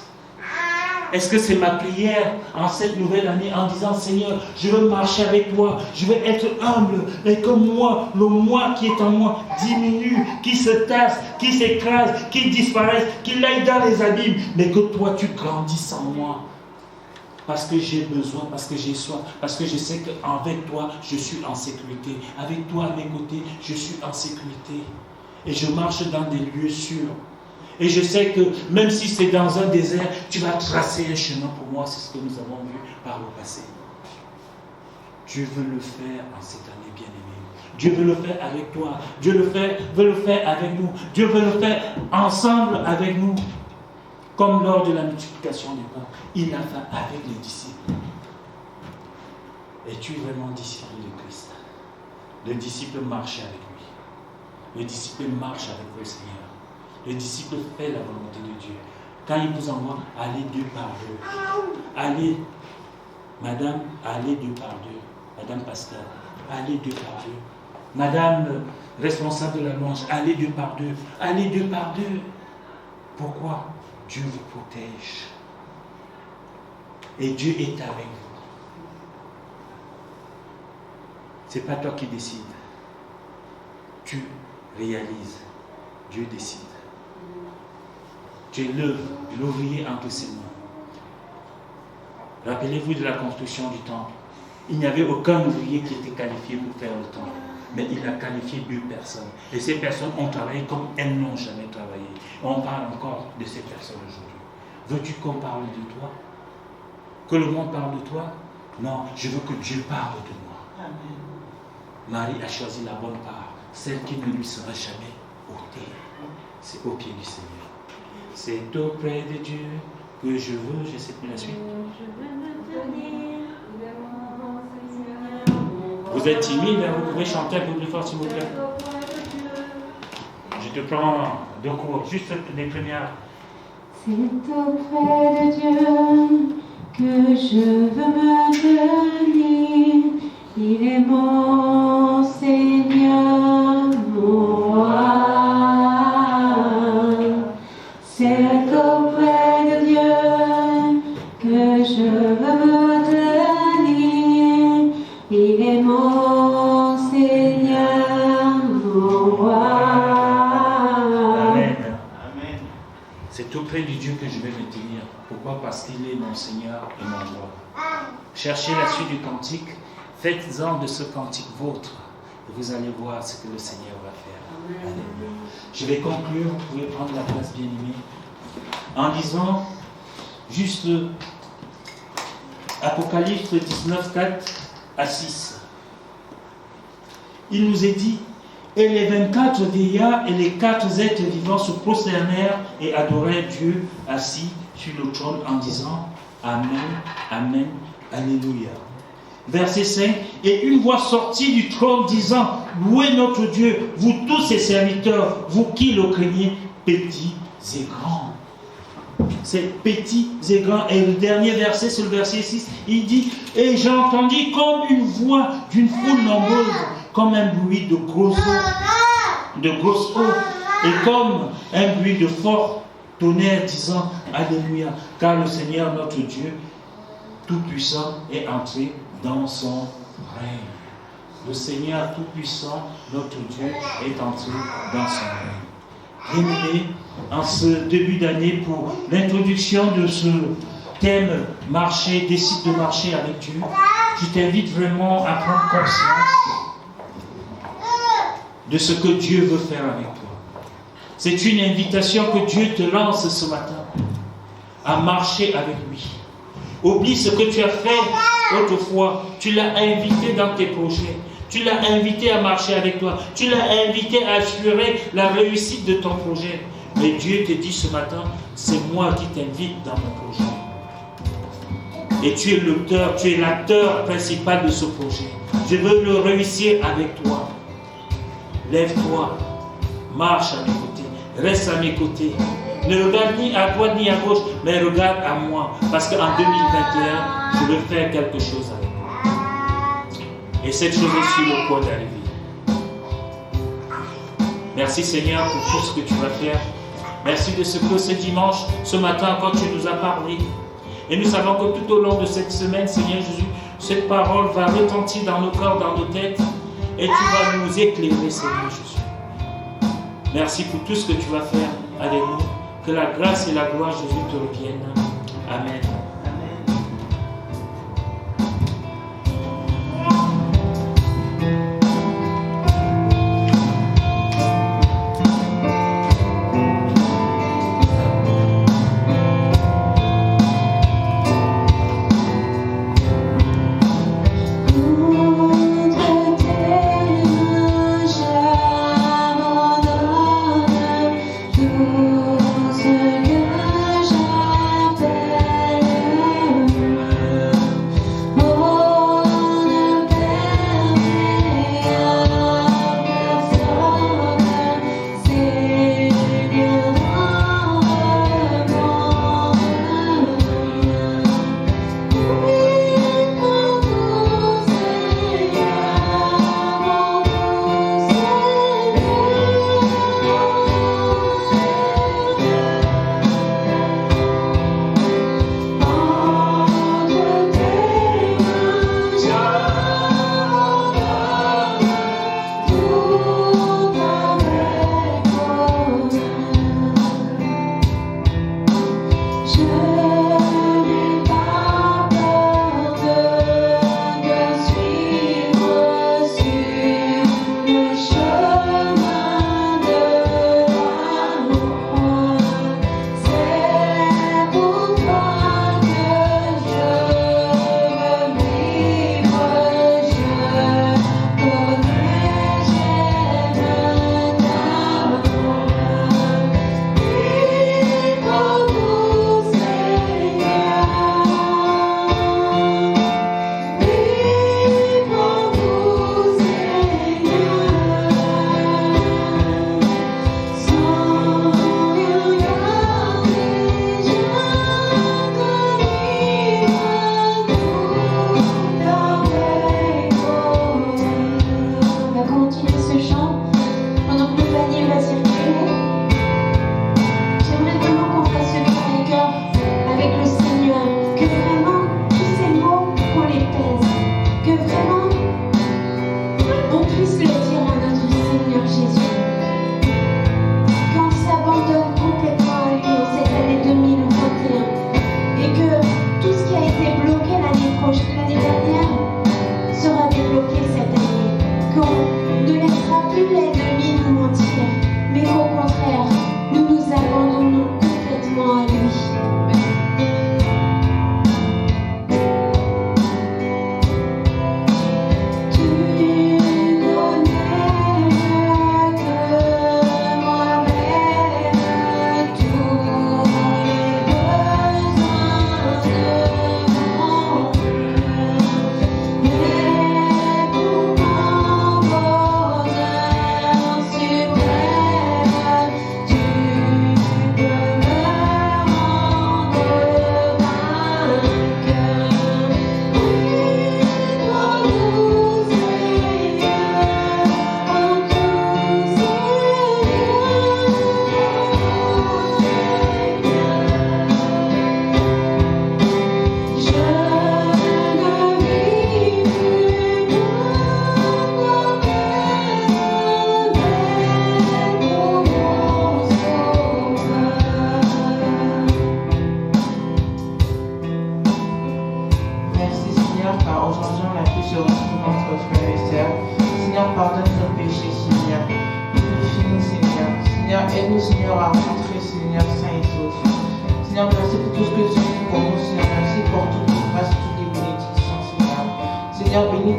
Est-ce que c'est ma prière en cette nouvelle année en disant: Seigneur, je veux marcher avec toi, je veux être humble, et que moi, le moi qui est en moi diminue, qui se tasse, qui s'écrase, qui disparaisse, qu'il aille dans les abîmes, mais que toi tu grandisses en moi. Parce que j'ai besoin, parce que j'ai soif, parce que je sais qu'avec toi, je suis en sécurité. Avec toi à mes côtés, je suis en sécurité. Et je marche dans des lieux sûrs. Et je sais que même si c'est dans un désert, tu vas tracer un chemin pour moi. C'est ce que nous avons vu par le passé. Dieu veut le faire en cette année bien-aimée. Dieu veut le faire avec toi. Dieu veut le faire avec nous. Dieu veut le faire ensemble avec nous. Comme lors de la multiplication des pains, il l'a fait avec les disciples. Es-tu vraiment disciple de Christ? Le disciple marche avec lui. Le disciple marche avec le Seigneur. Le disciple fait la volonté de Dieu. Quand il vous envoie, allez deux par deux. Allez, madame, allez deux par deux. Madame pasteur, allez deux par deux. Madame responsable de la louange, allez deux par deux. Allez deux par deux. Pourquoi? Dieu vous protège. Et Dieu est avec vous. Ce n'est pas toi qui décides. Tu réalises. Dieu décide. Tu es l'ouvrier entre ses mains. Rappelez-vous de la construction du temple. Il n'y avait aucun ouvrier qui était qualifié pour faire le temple. Mais il a qualifié 2 personnes. Et ces personnes ont travaillé comme elles n'ont jamais travaillé. On parle encore de ces personnes aujourd'hui. Veux-tu qu'on parle de toi? Que le monde parle de toi? Non, je veux que Dieu parle de moi. Amen. Marie a choisi la bonne part, celle qui ne lui sera jamais ôtée. C'est au pied du Seigneur. C'est auprès de Dieu que je veux, je ne sais plus la suite. Vous êtes timide, hein, vous pouvez chanter un peu plus fort s'il vous plaît. Je te prends de cours, juste les premières. C'est auprès de Dieu que je veux me tenir. Il est mon Seigneur, mon roi. C'est auprès de Dieu que je veux me tenir. Il est mon Seigneur, mon roi. Amen. Amen. C'est auprès du Dieu que je vais me tenir. Pourquoi? Parce qu'il est mon Seigneur et mon roi. Cherchez la suite du cantique. Faites-en de ce cantique vôtre. Et vous allez voir ce que le Seigneur va faire. Amen. Je vais conclure. Vous pouvez prendre la place, bien-aimée, en disant juste Apocalypse 19, 4 à 6. Il nous est dit: et les 24 vieillards et les 4 êtres vivants se prosternèrent et adorèrent Dieu assis sur le trône en disant: Amen, Amen, Alléluia. Verset 5. Et une voix sortit du trône disant: louez notre Dieu, vous tous ses serviteurs, vous qui le craignez, petits et grands. C'est petits et grands. Et le dernier verset, c'est le verset 6. Il dit: et j'entendis comme une voix d'une foule nombreuse, comme un bruit de grosses eaux, et comme un bruit de fort tonnerre, disant: Alléluia, car le Seigneur notre Dieu Tout-Puissant est entré dans son règne. Le Seigneur Tout-Puissant, notre Dieu, est entré dans son règne. Bien-aimés, en ce début d'année, pour l'introduction de ce thème marcher, décide de marcher avec Dieu, je t'invite vraiment à prendre conscience de ce que Dieu veut faire avec toi. C'est une invitation que Dieu te lance ce matin, à marcher avec lui. Oublie ce que tu as fait autrefois. Tu l'as invité dans tes projets. Tu l'as invité à marcher avec toi. Tu l'as invité à assurer la réussite de ton projet. Mais Dieu te dit ce matin: c'est moi qui t'invite dans mon projet. Et tu es l'auteur, tu es l'acteur principal de ce projet. Je veux le réussir avec toi. Lève-toi, marche à mes côtés, reste à mes côtés. Ne regarde ni à droite ni à gauche, mais regarde à moi. Parce qu'en 2021, je veux faire quelque chose avec toi. Et cette chose est sur le point d'arriver. Merci Seigneur pour tout ce que tu vas faire. Merci de ce que ce dimanche, ce matin encore, tu nous as parlé. Et nous savons que tout au long de cette semaine, Seigneur Jésus, cette parole va retentir dans nos corps, dans nos têtes. Et tu vas nous éclairer, Seigneur Jésus. Merci pour tout ce que tu vas faire avec nous. Que la grâce et la gloire, Jésus, te reviennent. Amen. Tout ce que j'appelle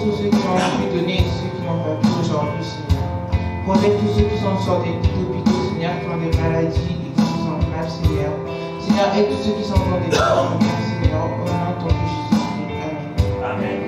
tous ceux qui ont pu donner et ceux qui n'ont pas pu aujourd'hui, Seigneur. Protège tous ceux qui sont sortis des hôpitaux, Seigneur, qui ont des maladies et qui sont malades, Seigneur. Seigneur, aide tous ceux qui sont dans des problèmes, Seigneur, au nom de ton Fils Jésus-Christ. Amen. Amen.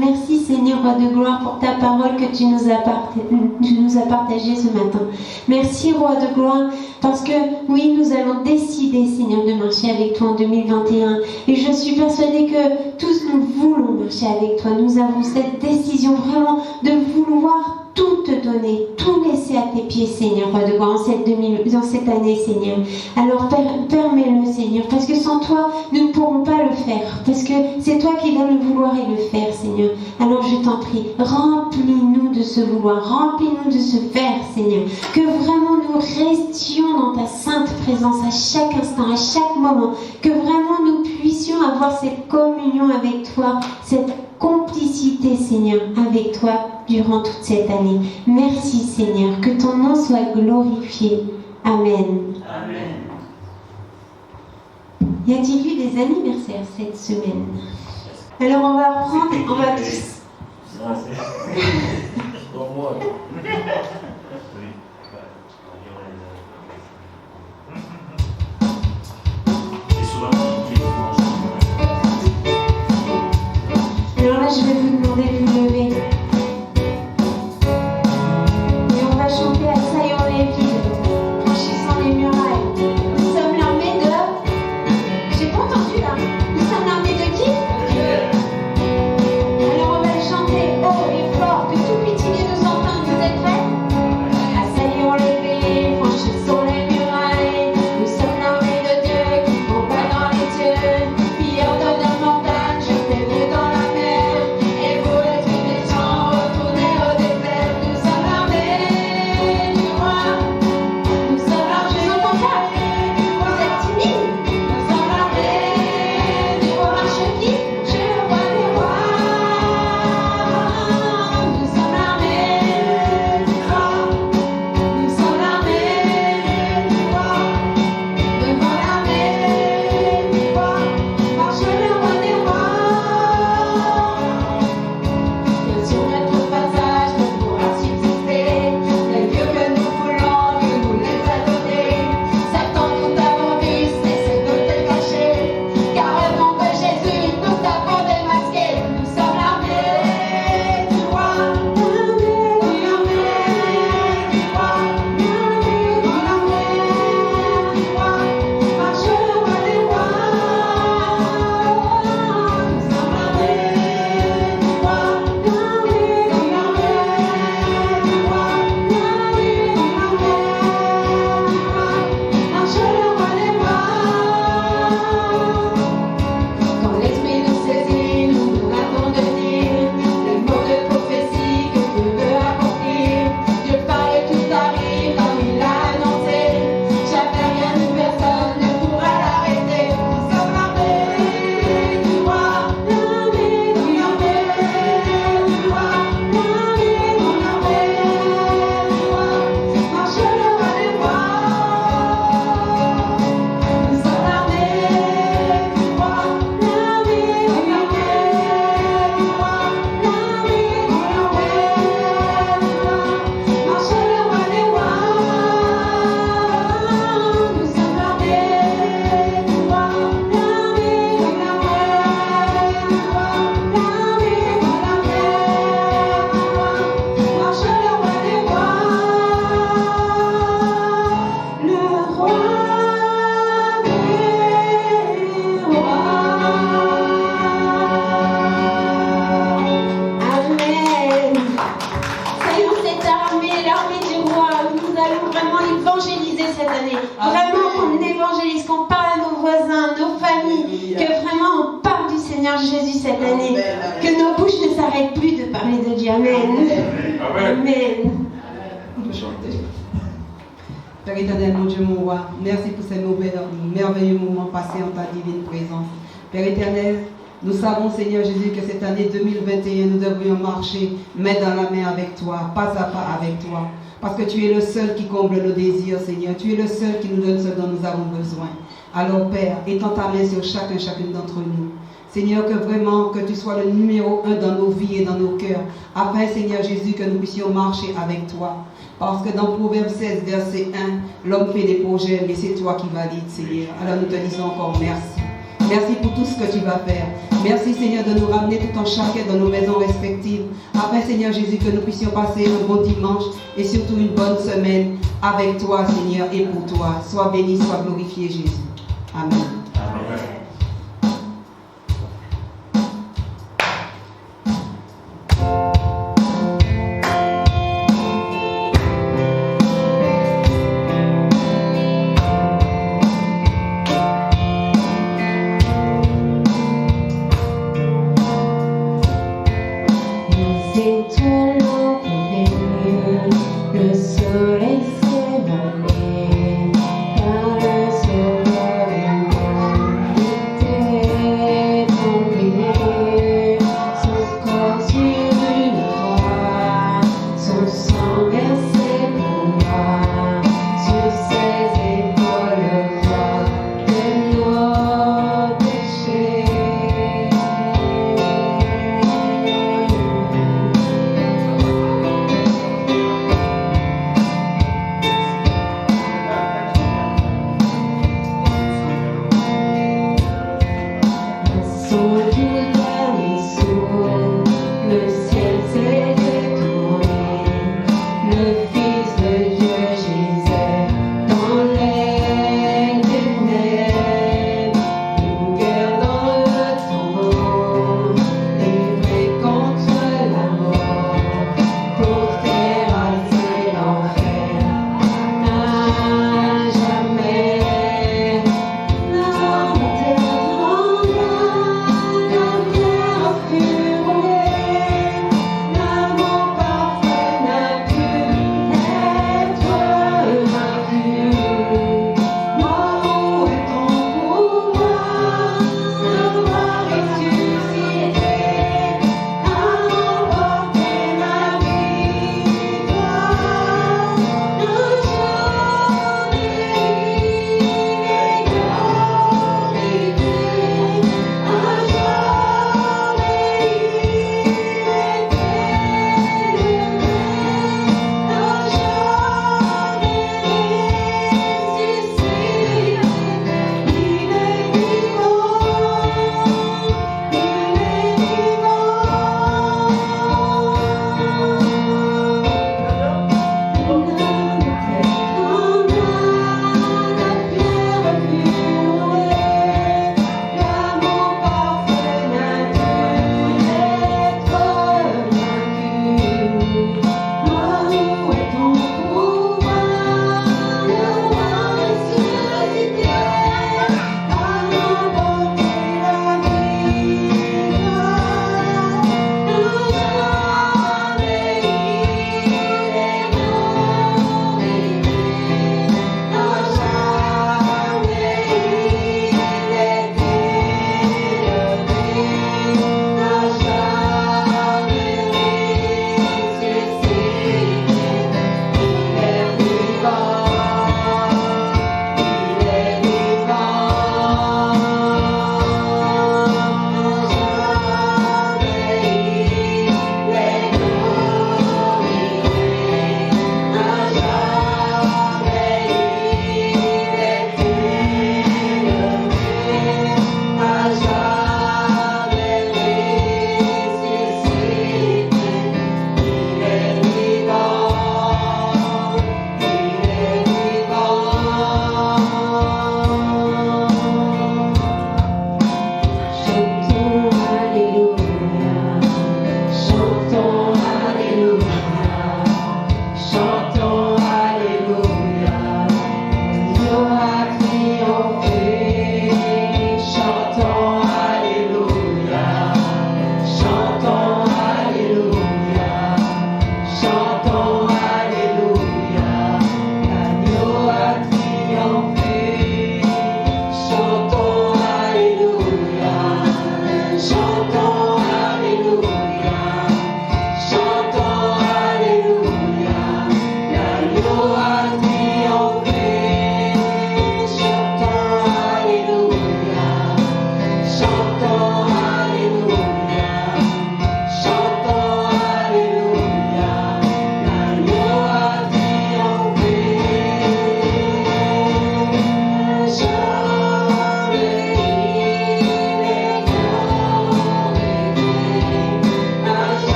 Merci Seigneur, Roi de gloire, pour ta parole que tu nous as partagée ce matin. Merci Roi de gloire, parce que oui, nous allons décider, Seigneur, de marcher avec toi en 2021. Et je suis persuadée que tous nous voulons marcher avec toi. Nous avons cette décision vraiment de vouloir tout te donner, tout laisser à tes pieds, Seigneur, Roi de gloire, dans cette année, Seigneur. Alors permets-le, Seigneur, parce que sans toi, nous ne pourrons pas le faire, parce que c'est toi qui donnes le vouloir et le faire, Seigneur. Alors je t'en prie, remplis-nous de ce vouloir, remplis-nous de ce faire, Seigneur, que vraiment nous restions dans ta sainte présence à chaque instant, à chaque moment, que vraiment nous puissions avoir cette communion avec toi, cette complicité, Seigneur, avec toi durant toute cette année. Merci, Seigneur, que ton nom soit glorifié. Amen. Amen. Y a-t-il eu des anniversaires cette semaine? Alors on va reprendre, on va tous. Pour moi. Et souvent, alors là, je vais vous demander de vous lever. Et on va chanter Assaillons les villes, franchissant les murailles. Nous sommes l'armée de... J'ai pas entendu là. Nous sommes l'armée de qui? Alors on va le chanter haut et fort, que tout Pitigny nous entende. Vous êtes prêts? dit Amen. Amen. On peut chanter. Père éternel, mon Dieu, mon roi, merci pour ces merveilleux moments passés en ta divine présence. Père éternel, nous savons, Seigneur Jésus, que cette année 2021, nous devrions marcher main dans la main avec toi, pas à pas avec toi. Parce que tu es le seul qui comble nos désirs, Seigneur. Tu es le seul qui nous donne ce dont nous avons besoin. Alors, Père, étends ta main sur chacune d'entre nous. Seigneur, que vraiment, que tu sois le numéro 1 dans nos vies et dans nos cœurs, afin, Seigneur Jésus, que nous puissions marcher avec toi. Parce que dans Proverbe 16, verset 1, l'homme fait des projets, mais c'est toi qui valides, Seigneur. Alors nous te disons encore merci. Merci pour tout ce que tu vas faire. Merci, Seigneur, de nous ramener tout en chacun dans nos maisons respectives, afin, Seigneur Jésus, que nous puissions passer un bon dimanche et surtout une bonne semaine avec toi, Seigneur, et pour toi. Sois béni, sois glorifié, Jésus. Amen. Amen. Le soleil s'évanouit par le soleil.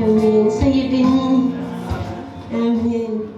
Amen. Soyez bénis. Amen.